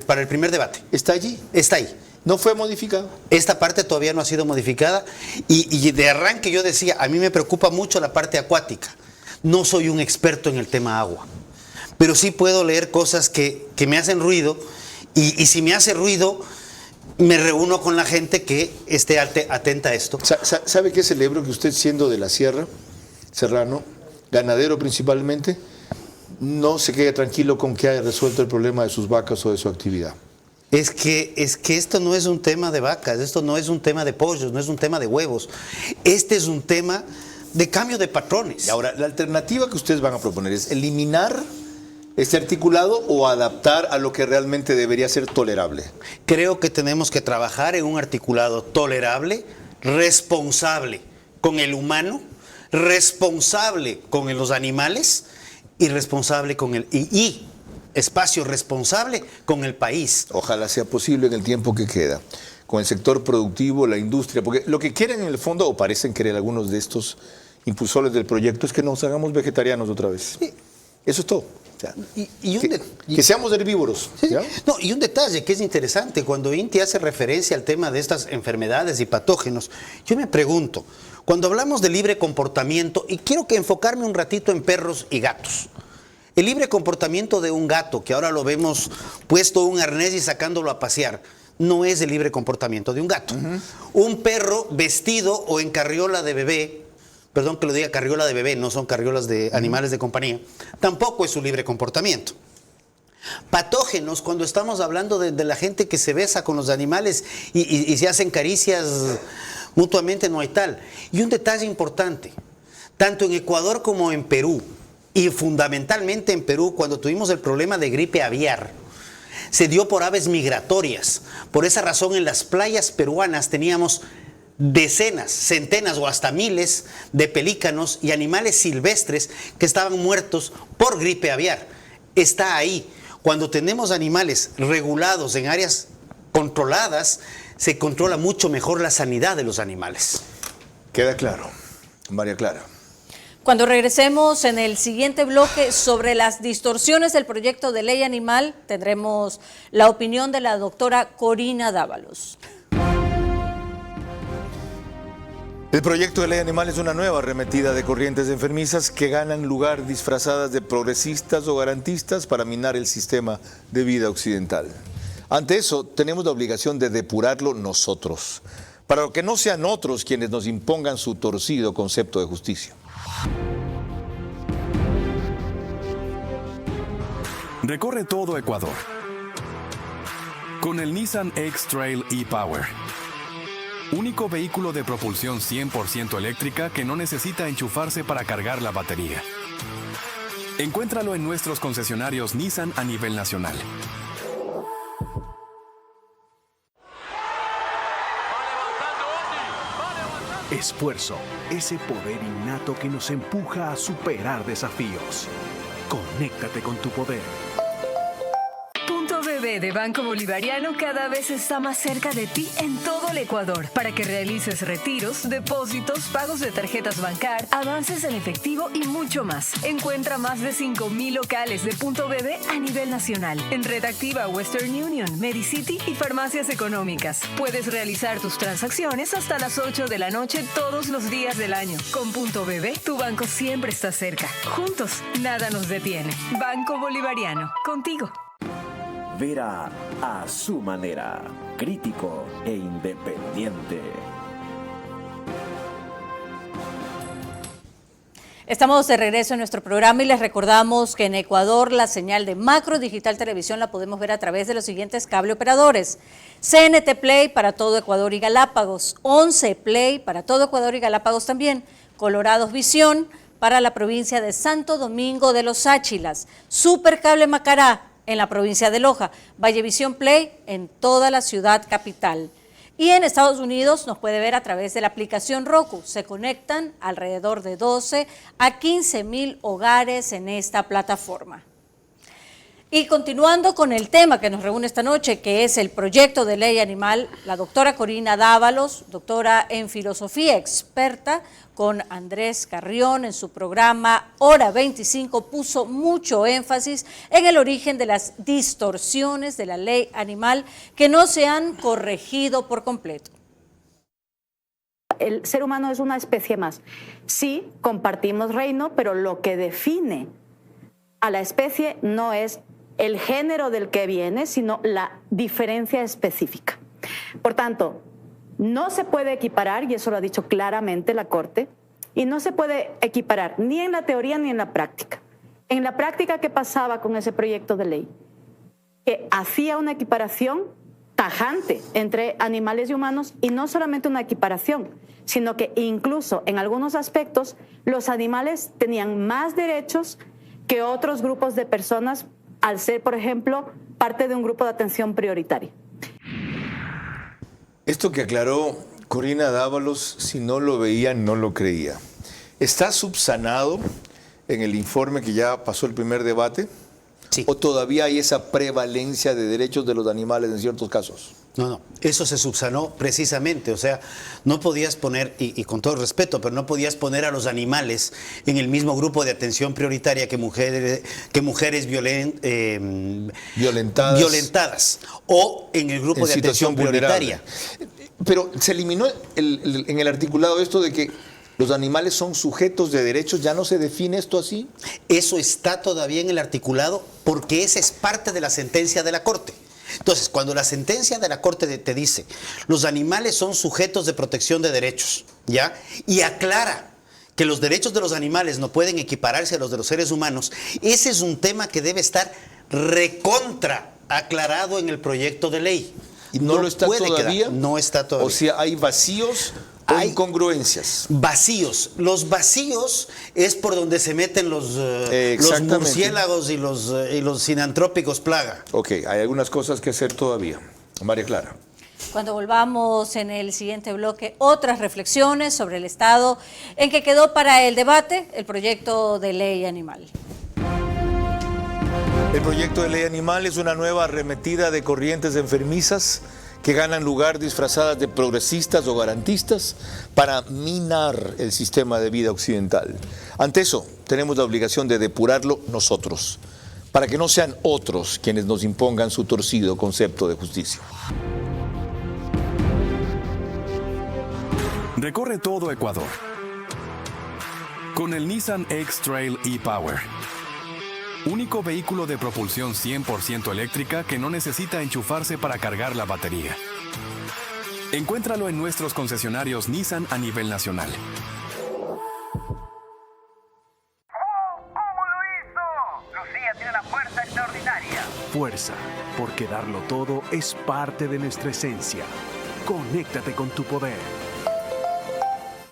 para el primer debate. ¿Está allí? Está ahí. ¿No fue modificado? Esta parte todavía no ha sido modificada y de arranque yo decía, a mí me preocupa mucho la parte acuática. No soy un experto en el tema agua, pero sí puedo leer cosas que me hacen ruido y si me hace ruido, me reúno con la gente que esté atenta a esto. ¿Sabe qué celebro? Que usted, siendo de la sierra, serrano, ganadero principalmente, no se quede tranquilo con que haya resuelto el problema de sus vacas o de su actividad. Es que esto no es un tema de vacas, esto no es un tema de pollos, no es un tema de huevos. Este es un tema de cambio de patrones. Y ahora, la alternativa que ustedes van a proponer es eliminar este articulado o adaptar a lo que realmente debería ser tolerable. Creo que tenemos que trabajar en un articulado tolerable, responsable con el humano, responsable con los animales y responsable con espacio responsable con el país. Ojalá sea posible en el tiempo que queda, con el sector productivo, la industria, porque lo que quieren en el fondo, o parecen querer algunos de estos impulsores del proyecto, es que nos hagamos vegetarianos otra vez. Sí. Eso es todo. O sea, que seamos herbívoros. Sí, sí. No, y un detalle que es interesante, cuando Inti hace referencia al tema de estas enfermedades y patógenos, yo me pregunto, cuando hablamos de libre comportamiento, y quiero que enfocarme un ratito en perros y gatos, el libre comportamiento de un gato, que ahora lo vemos puesto un arnés y sacándolo a pasear, no es el libre comportamiento de un gato. Un perro vestido o en carriola de bebé, perdón que lo diga carriola de bebé, no son carriolas de animales de compañía, tampoco es su libre comportamiento. Patógenos, cuando estamos hablando de la gente que se besa con los animales y se hacen caricias mutuamente, no hay tal. Y un detalle importante, tanto en Ecuador como en Perú, y fundamentalmente en Perú, cuando tuvimos el problema de gripe aviar, se dio por aves migratorias. Por esa razón, en las playas peruanas teníamos decenas, centenas o hasta miles de pelícanos y animales silvestres que estaban muertos por gripe aviar. Está ahí. Cuando tenemos animales regulados en áreas controladas, se controla mucho mejor la sanidad de los animales. Queda claro. María Clara. Cuando regresemos en el siguiente bloque sobre las distorsiones del proyecto de ley animal, tendremos la opinión de la doctora Corina Dávalos. El proyecto de ley animal es una nueva arremetida de corrientes enfermizas que ganan lugar disfrazadas de progresistas o garantistas para minar el sistema de vida occidental. Ante eso, tenemos la obligación de depurarlo nosotros, para que no sean otros quienes nos impongan su torcido concepto de justicia. Recorre todo Ecuador con el Nissan X-Trail e-Power. Único vehículo de propulsión 100% eléctrica que no necesita enchufarse para cargar la batería. Encuéntralo en nuestros concesionarios Nissan a nivel nacional. Esfuerzo, ese poder innato que nos empuja a superar desafíos. Conéctate con tu poder. Punto BB de Banco Bolivariano cada vez está más cerca de ti en todo el Ecuador para que realices retiros, depósitos, pagos de tarjetas Bancar, avances en efectivo y mucho más. Encuentra más de 5,000 locales de Punto BB a nivel nacional en Red Activa, Western Union, Medicity y farmacias económicas. Puedes realizar tus transacciones hasta las 8 de la noche todos los días del año. Con Punto BB, tu banco siempre está cerca. Juntos, nada nos detiene. Banco Bolivariano, contigo. Vera a su manera, crítico e independiente. Estamos de regreso en nuestro programa y les recordamos que en Ecuador la señal de Macro Digital Televisión la podemos ver a través de los siguientes cable operadores. CNT Play para todo Ecuador y Galápagos, 11 Play para todo Ecuador y Galápagos también, Colorados Visión para la provincia de Santo Domingo de los Áchilas, Supercable Macará en la provincia de Loja, Vallevisión Play en toda la ciudad capital. Y en Estados Unidos nos puede ver a través de la aplicación Roku. Se conectan alrededor de 12 a 15,000 hogares en esta plataforma. Y continuando con el tema que nos reúne esta noche, que es el proyecto de ley animal, la doctora Corina Dávalos, doctora en filosofía, experta con Andrés Carrión en su programa Hora 25, puso mucho énfasis en el origen de las distorsiones de la ley animal que no se han corregido por completo. El ser humano es una especie más. Sí, compartimos reino, pero lo que define a la especie no es el género del que viene, sino la diferencia específica. Por tanto, no se puede equiparar, y eso lo ha dicho claramente la Corte, y no se puede equiparar ni en la teoría ni en la práctica. En la práctica, ¿qué pasaba con ese proyecto de ley? Que hacía una equiparación tajante entre animales y humanos, y no solamente una equiparación, sino que incluso en algunos aspectos los animales tenían más derechos que otros grupos de personas al ser, por ejemplo, parte de un grupo de atención prioritaria. Esto que aclaró Corina Dávalos, si no lo veía, no lo creía. ¿Está subsanado en el informe que ya pasó el primer debate? Sí. ¿O todavía hay esa prevalencia de derechos de los animales en ciertos casos? No, eso se subsanó precisamente, o sea, no podías poner, y con todo respeto, pero no podías poner a los animales en el mismo grupo de atención prioritaria que mujeres violentadas o en el grupo de atención prioritaria. Pero se eliminó en el articulado esto de que los animales son sujetos de derechos, ¿ya no se define esto así? Eso está todavía en el articulado porque esa es parte de la sentencia de la Corte. Entonces, cuando la sentencia de la Corte te dice los animales son sujetos de protección de derechos, ¿ya? Y aclara que los derechos de los animales no pueden equipararse a los de los seres humanos, ese es un tema que debe estar recontra aclarado en el proyecto de ley. ¿Y no lo está todavía? No está todavía. O sea, hay vacíos o incongruencias. Vacíos. Los vacíos es por donde se meten los murciélagos y los sinantrópicos plaga. Ok, hay algunas cosas que hacer todavía. María Clara. Cuando volvamos en el siguiente bloque, otras reflexiones sobre el estado en que quedó para el debate el proyecto de ley animal. El proyecto de ley animal es una nueva arremetida de corrientes enfermizas que ganan lugar disfrazadas de progresistas o garantistas para minar el sistema de vida occidental. Ante eso, tenemos la obligación de depurarlo nosotros, para que no sean otros quienes nos impongan su torcido concepto de justicia. Recorre todo Ecuador con el Nissan X-Trail e-Power. Único vehículo de propulsión 100% eléctrica que no necesita enchufarse para cargar la batería. Encuéntralo en nuestros concesionarios Nissan a nivel nacional. Fuerza, porque darlo todo es parte de nuestra esencia. Conéctate con tu poder.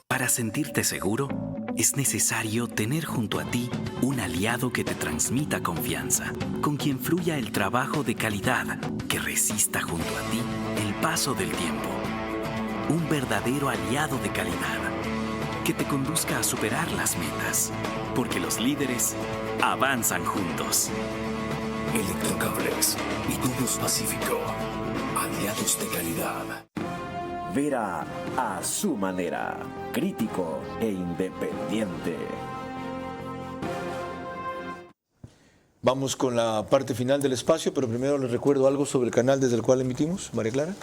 Para sentirte seguro, es necesario tener junto a ti un aliado que te transmita confianza, con quien fluya el trabajo de calidad, que resista junto a ti el paso del tiempo. Un verdadero aliado de calidad, que te conduzca a superar las metas, porque los líderes avanzan juntos. Electrocables y Tubos Pacífico, aliados de calidad. Vera a su manera, crítico e independiente. Vamos con la parte final del espacio, pero primero les recuerdo algo sobre el canal desde el cual emitimos. María Clara.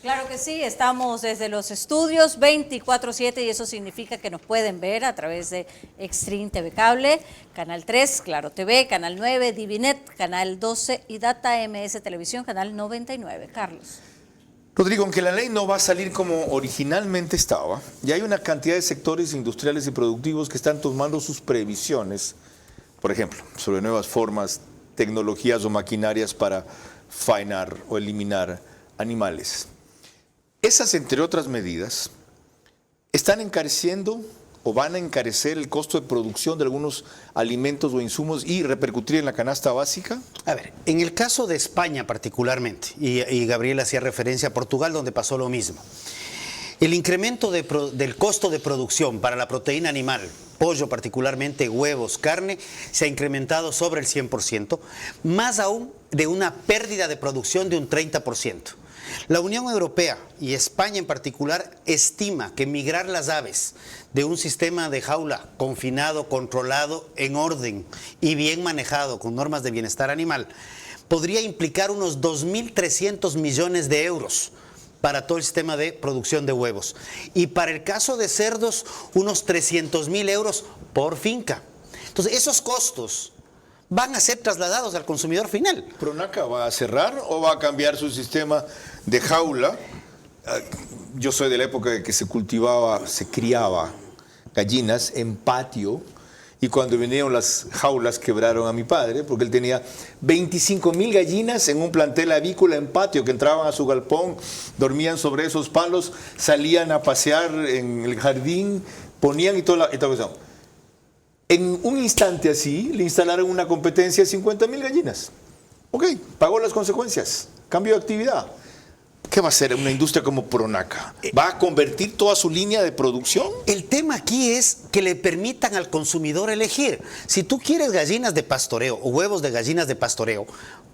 Claro que sí, estamos desde los estudios 24/7 y eso significa que nos pueden ver a través de Extreme TV Cable, Canal 3, Claro TV, Canal 9, Divinet, Canal 12 y Data MS Televisión, Canal 99. Carlos. Rodrigo, aunque la ley no va a salir como originalmente estaba, ya hay una cantidad de sectores industriales y productivos que están tomando sus previsiones, por ejemplo, sobre nuevas formas, tecnologías o maquinarias para faenar o eliminar animales. Esas, entre otras medidas, están encareciendo o van a encarecer el costo de producción de algunos alimentos o insumos y repercutir en la canasta básica. A ver, en el caso de España particularmente, y Gabriel hacía referencia a Portugal, donde pasó lo mismo, el incremento del costo de producción para la proteína animal, pollo particularmente, huevos, carne, se ha incrementado sobre el 100%, más aún de una pérdida de producción de un 30%. La Unión Europea y España en particular estima que migrar las aves de un sistema de jaula confinado, controlado, en orden y bien manejado con normas de bienestar animal podría implicar unos 2.300 millones de euros para todo el sistema de producción de huevos. Y para el caso de cerdos, unos 300.000 euros por finca. Entonces, esos costos van a ser trasladados al consumidor final. ¿Pronaca va a cerrar o va a cambiar su sistema de jaula? Yo soy de la época en que se criaba gallinas en patio, y cuando vinieron las jaulas quebraron a mi padre porque él tenía 25.000 gallinas en un plantel avícola en patio que entraban a su galpón, dormían sobre esos palos, salían a pasear en el jardín, ponían y toda cosa. En un instante así le instalaron una competencia de 50.000 gallinas. Ok, pagó las consecuencias, cambio de actividad. ¿Qué va a hacer una industria como Pronaca? ¿Va a convertir toda su línea de producción? El tema aquí es que le permitan al consumidor elegir. Si tú quieres gallinas de pastoreo o huevos de gallinas de pastoreo,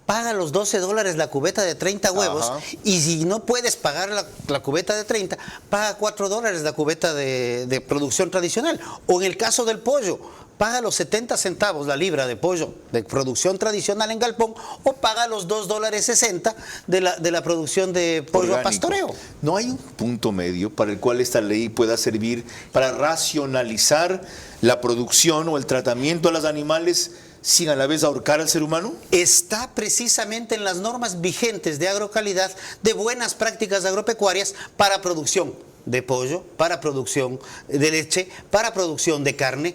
paga los $12 la cubeta de 30 huevos. Ajá. Y si no puedes pagar la cubeta de 30, paga $4 la cubeta de producción tradicional. O en el caso del pollo, paga los 70 centavos la libra de pollo de producción tradicional en galpón o paga los $2.60 de la producción de pollo orgánico a pastoreo. ¿No hay un punto medio para el cual esta ley pueda servir para racionalizar la producción o el tratamiento de los animales sin a la vez ahorcar al ser humano? Está precisamente en las normas vigentes de agrocalidad de buenas prácticas agropecuarias para producción de pollo, para producción de leche, para producción de carne.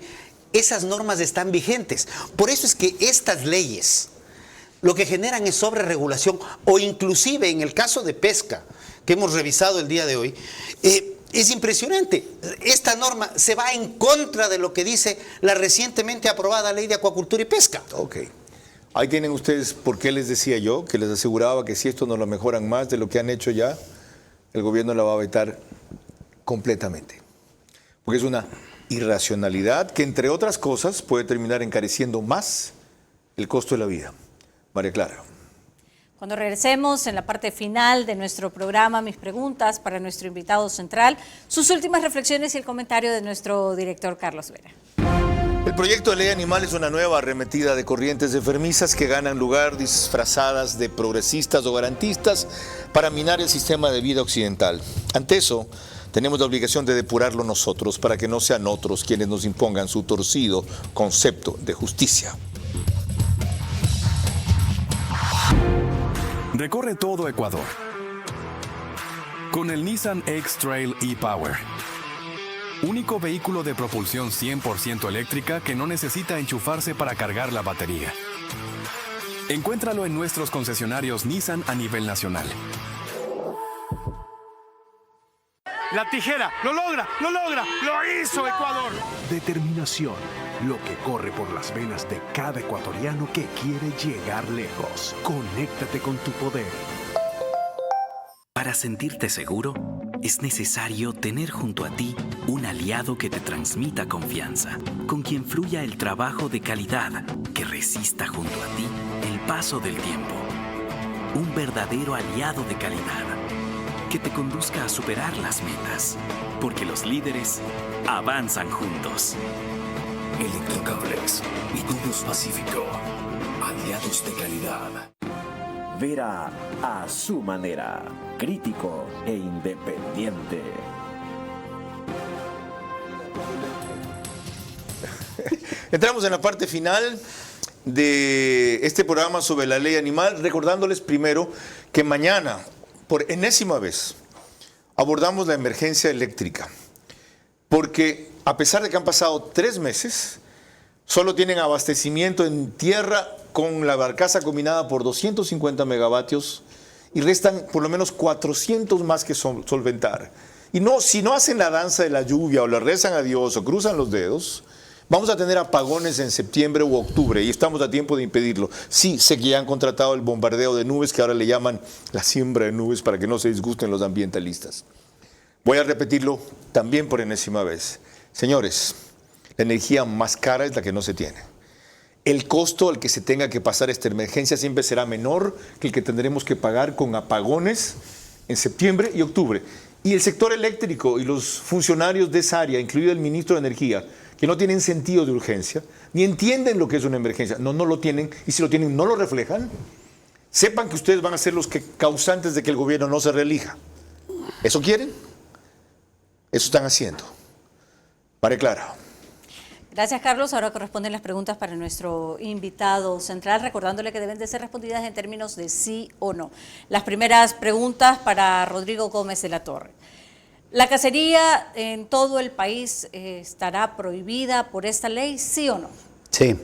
Esas normas están vigentes. Por eso es que estas leyes lo que generan es sobreregulación, o inclusive en el caso de pesca que hemos revisado el día de hoy, es impresionante. Esta norma se va en contra de lo que dice la recientemente aprobada Ley de Acuacultura y Pesca. Ok. Ahí tienen ustedes por qué les decía yo, que les aseguraba que si esto no lo mejoran más de lo que han hecho ya, el gobierno la va a vetar completamente. Porque es una irracionalidad que, entre otras cosas, puede terminar encareciendo más el costo de la vida. María Clara. Cuando regresemos en la parte final de nuestro programa, mis preguntas para nuestro invitado central, sus últimas reflexiones y el comentario de nuestro director Carlos Vera. El proyecto de ley animal es una nueva arremetida de corrientes enfermizas que ganan lugar disfrazadas de progresistas o garantistas para minar el sistema de vida occidental. Ante eso, tenemos la obligación de depurarlo nosotros para que no sean otros quienes nos impongan su torcido concepto de justicia. Recorre todo Ecuador con el Nissan X-Trail e-Power. Único vehículo de propulsión 100% eléctrica que no necesita enchufarse para cargar la batería. Encuéntralo en nuestros concesionarios Nissan a nivel nacional. La tijera, lo logra, lo hizo Ecuador. Determinación, lo que corre por las venas de cada ecuatoriano que quiere llegar lejos. Conéctate con tu poder. Para sentirte seguro, es necesario tener junto a ti un aliado que te transmita confianza, con quien fluya el trabajo de calidad, que resista junto a ti el paso del tiempo. Un verdadero aliado de calidad, que te conduzca a superar las metas, porque los líderes avanzan juntos. Electrocables y Tubos Pacífico, aliados de calidad. Vera a su manera, crítico e independiente. Entramos en la parte final de este programa sobre la ley animal, recordándoles primero que mañana, por enésima vez, abordamos la emergencia eléctrica, porque a pesar de que han pasado 3 meses, solo tienen abastecimiento en tierra con la barcaza combinada por 250 megavatios y restan por lo menos 400 más que solventar. Y no, si no hacen la danza de la lluvia o le rezan a Dios o cruzan los dedos, vamos a tener apagones en septiembre u octubre y estamos a tiempo de impedirlo. Sí, sé que ya han contratado el bombardeo de nubes, que ahora le llaman la siembra de nubes para que no se disgusten los ambientalistas. Voy a repetirlo también por enésima vez. Señores, la energía más cara es la que no se tiene. El costo al que se tenga que pasar esta emergencia siempre será menor que el que tendremos que pagar con apagones en septiembre y octubre. Y el sector eléctrico y los funcionarios de esa área, incluido el ministro de Energía, que no tienen sentido de urgencia, ni entienden lo que es una emergencia. No lo tienen, y si lo tienen, no lo reflejan. Sepan que ustedes van a ser los causantes de que el gobierno no se reelija. ¿Eso quieren? Eso están haciendo. María Clara. Gracias, Carlos. Ahora corresponden las preguntas para nuestro invitado central, recordándole que deben de ser respondidas en términos de sí o no. Las primeras preguntas para Rodrigo Gómez de la Torre. ¿La cacería en todo el país estará prohibida por esta ley, sí o no? Sí.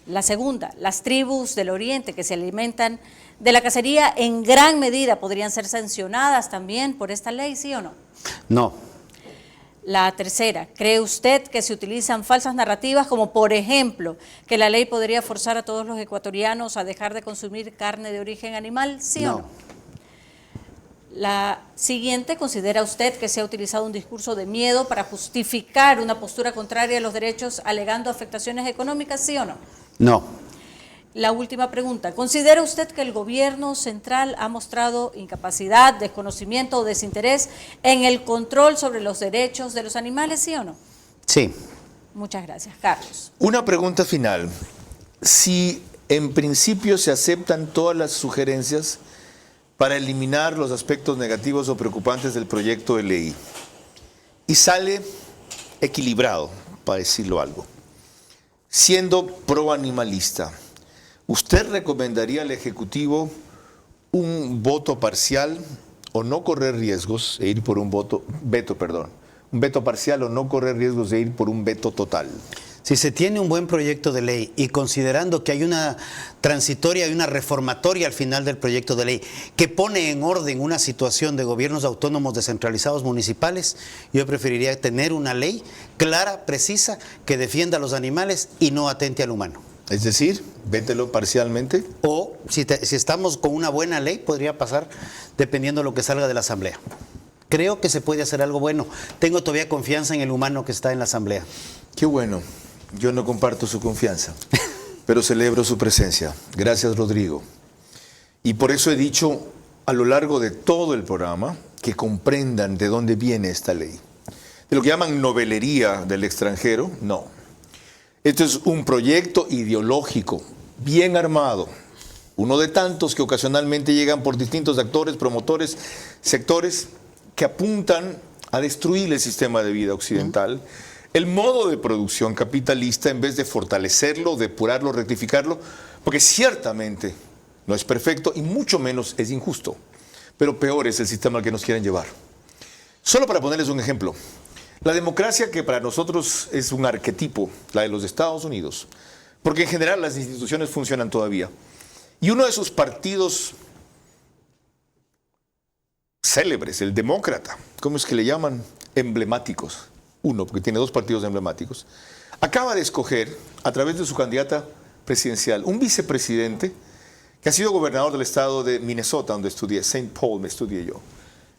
La segunda, ¿las tribus del oriente que se alimentan de la cacería en gran medida podrían ser sancionadas también por esta ley, sí o no? No. La tercera, ¿cree usted que se utilizan falsas narrativas como, por ejemplo, que la ley podría forzar a todos los ecuatorianos a dejar de consumir carne de origen animal, sí o no? La siguiente, ¿considera usted que se ha utilizado un discurso de miedo para justificar una postura contraria a los derechos alegando afectaciones económicas, sí o no? No. La última pregunta, ¿considera usted que el gobierno central ha mostrado incapacidad, desconocimiento o desinterés en el control sobre los derechos de los animales, sí o no? Sí. Muchas gracias. Carlos. Una pregunta final. Si en principio se aceptan todas las sugerencias para eliminar los aspectos negativos o preocupantes del proyecto de ley y sale equilibrado, para decirlo algo, siendo pro-animalista, ¿usted recomendaría al Ejecutivo un voto parcial o no correr riesgos e ir por un veto parcial o no correr riesgos de ir por un veto total? Si se tiene un buen proyecto de ley y considerando que hay una transitoria y una reformatoria al final del proyecto de ley que pone en orden una situación de gobiernos autónomos descentralizados municipales, yo preferiría tener una ley clara, precisa, que defienda a los animales y no atente al humano. Es decir, vételo parcialmente. O si estamos con una buena ley, podría pasar dependiendo de lo que salga de la Asamblea. Creo que se puede hacer algo bueno. Tengo todavía confianza en el humano que está en la Asamblea. Qué bueno. Yo no comparto su confianza, pero celebro su presencia. Gracias, Rodrigo. Y por eso he dicho a lo largo de todo el programa que comprendan de dónde viene esta ley. De lo que llaman novelería del extranjero, no. Esto es un proyecto ideológico, bien armado, uno de tantos que ocasionalmente llegan por distintos actores, promotores, sectores que apuntan a destruir el sistema de vida occidental, el modo de producción capitalista, en vez de fortalecerlo, depurarlo, rectificarlo, porque ciertamente no es perfecto y mucho menos es injusto, pero peor es el sistema al que nos quieren llevar. Solo para ponerles un ejemplo, la democracia, que para nosotros es un arquetipo, la de los Estados Unidos, porque en general las instituciones funcionan todavía, y uno de sus partidos célebres, el demócrata, ¿cómo es que le llaman? Emblemáticos. Uno, porque tiene dos partidos emblemáticos, acaba de escoger, a través de su candidata presidencial, un vicepresidente que ha sido gobernador del estado de Minnesota, donde estudié, St. Paul, me estudié yo.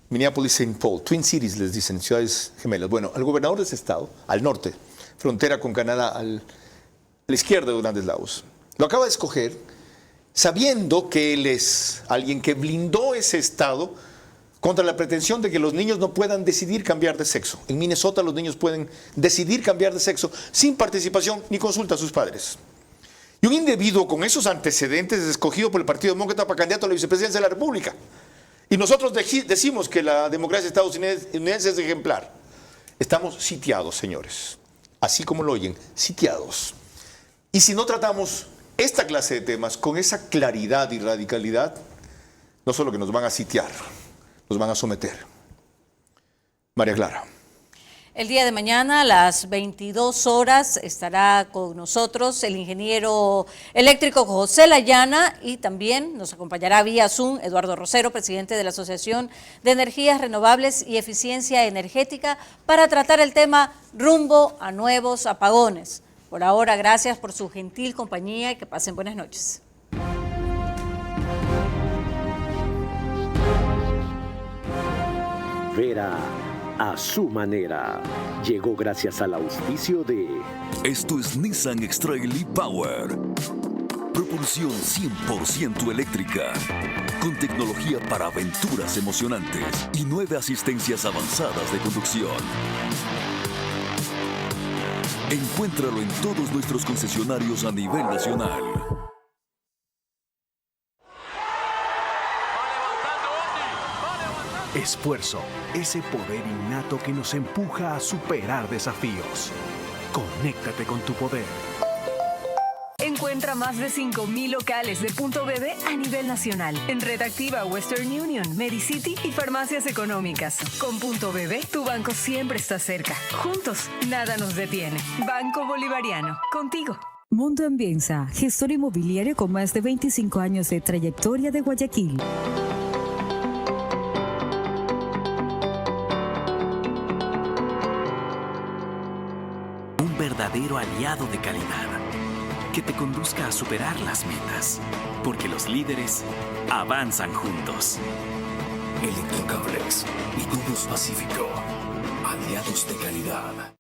Minneapolis, St. Paul, Twin Cities les dicen, ciudades gemelas. Bueno, al gobernador de ese estado, al norte, frontera con Canadá, a la izquierda de Grandes Lagos, lo acaba de escoger sabiendo que él es alguien que blindó ese estado contra la pretensión de que los niños no puedan decidir cambiar de sexo. En Minnesota los niños pueden decidir cambiar de sexo sin participación ni consulta a sus padres. Y un individuo con esos antecedentes es escogido por el Partido Demócrata para candidato a la vicepresidencia de la República. Y nosotros decimos que la democracia estadounidense es ejemplar. Estamos sitiados, señores. Así como lo oyen, sitiados. Y si no tratamos esta clase de temas con esa claridad y radicalidad, no solo que nos van a sitiar, nos van a someter. María Clara. El día de mañana a las 22 horas estará con nosotros el ingeniero eléctrico José Layana y también nos acompañará vía Zoom Eduardo Rosero, presidente de la Asociación de Energías Renovables y Eficiencia Energética, para tratar el tema rumbo a nuevos apagones. Por ahora, gracias por su gentil compañía y que pasen buenas noches. Vera a su manera. Llegó gracias al auspicio de... Esto es Nissan X-Trail e-Power. Propulsión 100% eléctrica. Con tecnología para aventuras emocionantes y 9 asistencias avanzadas de conducción. Encuéntralo en todos nuestros concesionarios a nivel nacional. Esfuerzo, ese poder innato que nos empuja a superar desafíos. Conéctate con tu poder. Encuentra más de 5,000 locales de Punto BB a nivel nacional. En Red Activa, Western Union, Medicity y farmacias económicas. Con Punto BB, tu banco siempre está cerca. Juntos, nada nos detiene. Banco Bolivariano, contigo. Mundo Ambienza, gestor inmobiliario con más de 25 años de trayectoria de Guayaquil. Un verdadero aliado de calidad que te conduzca a superar las metas, porque los líderes avanzan juntos. Electrocables y Tubos Pacífico. Aliados de calidad.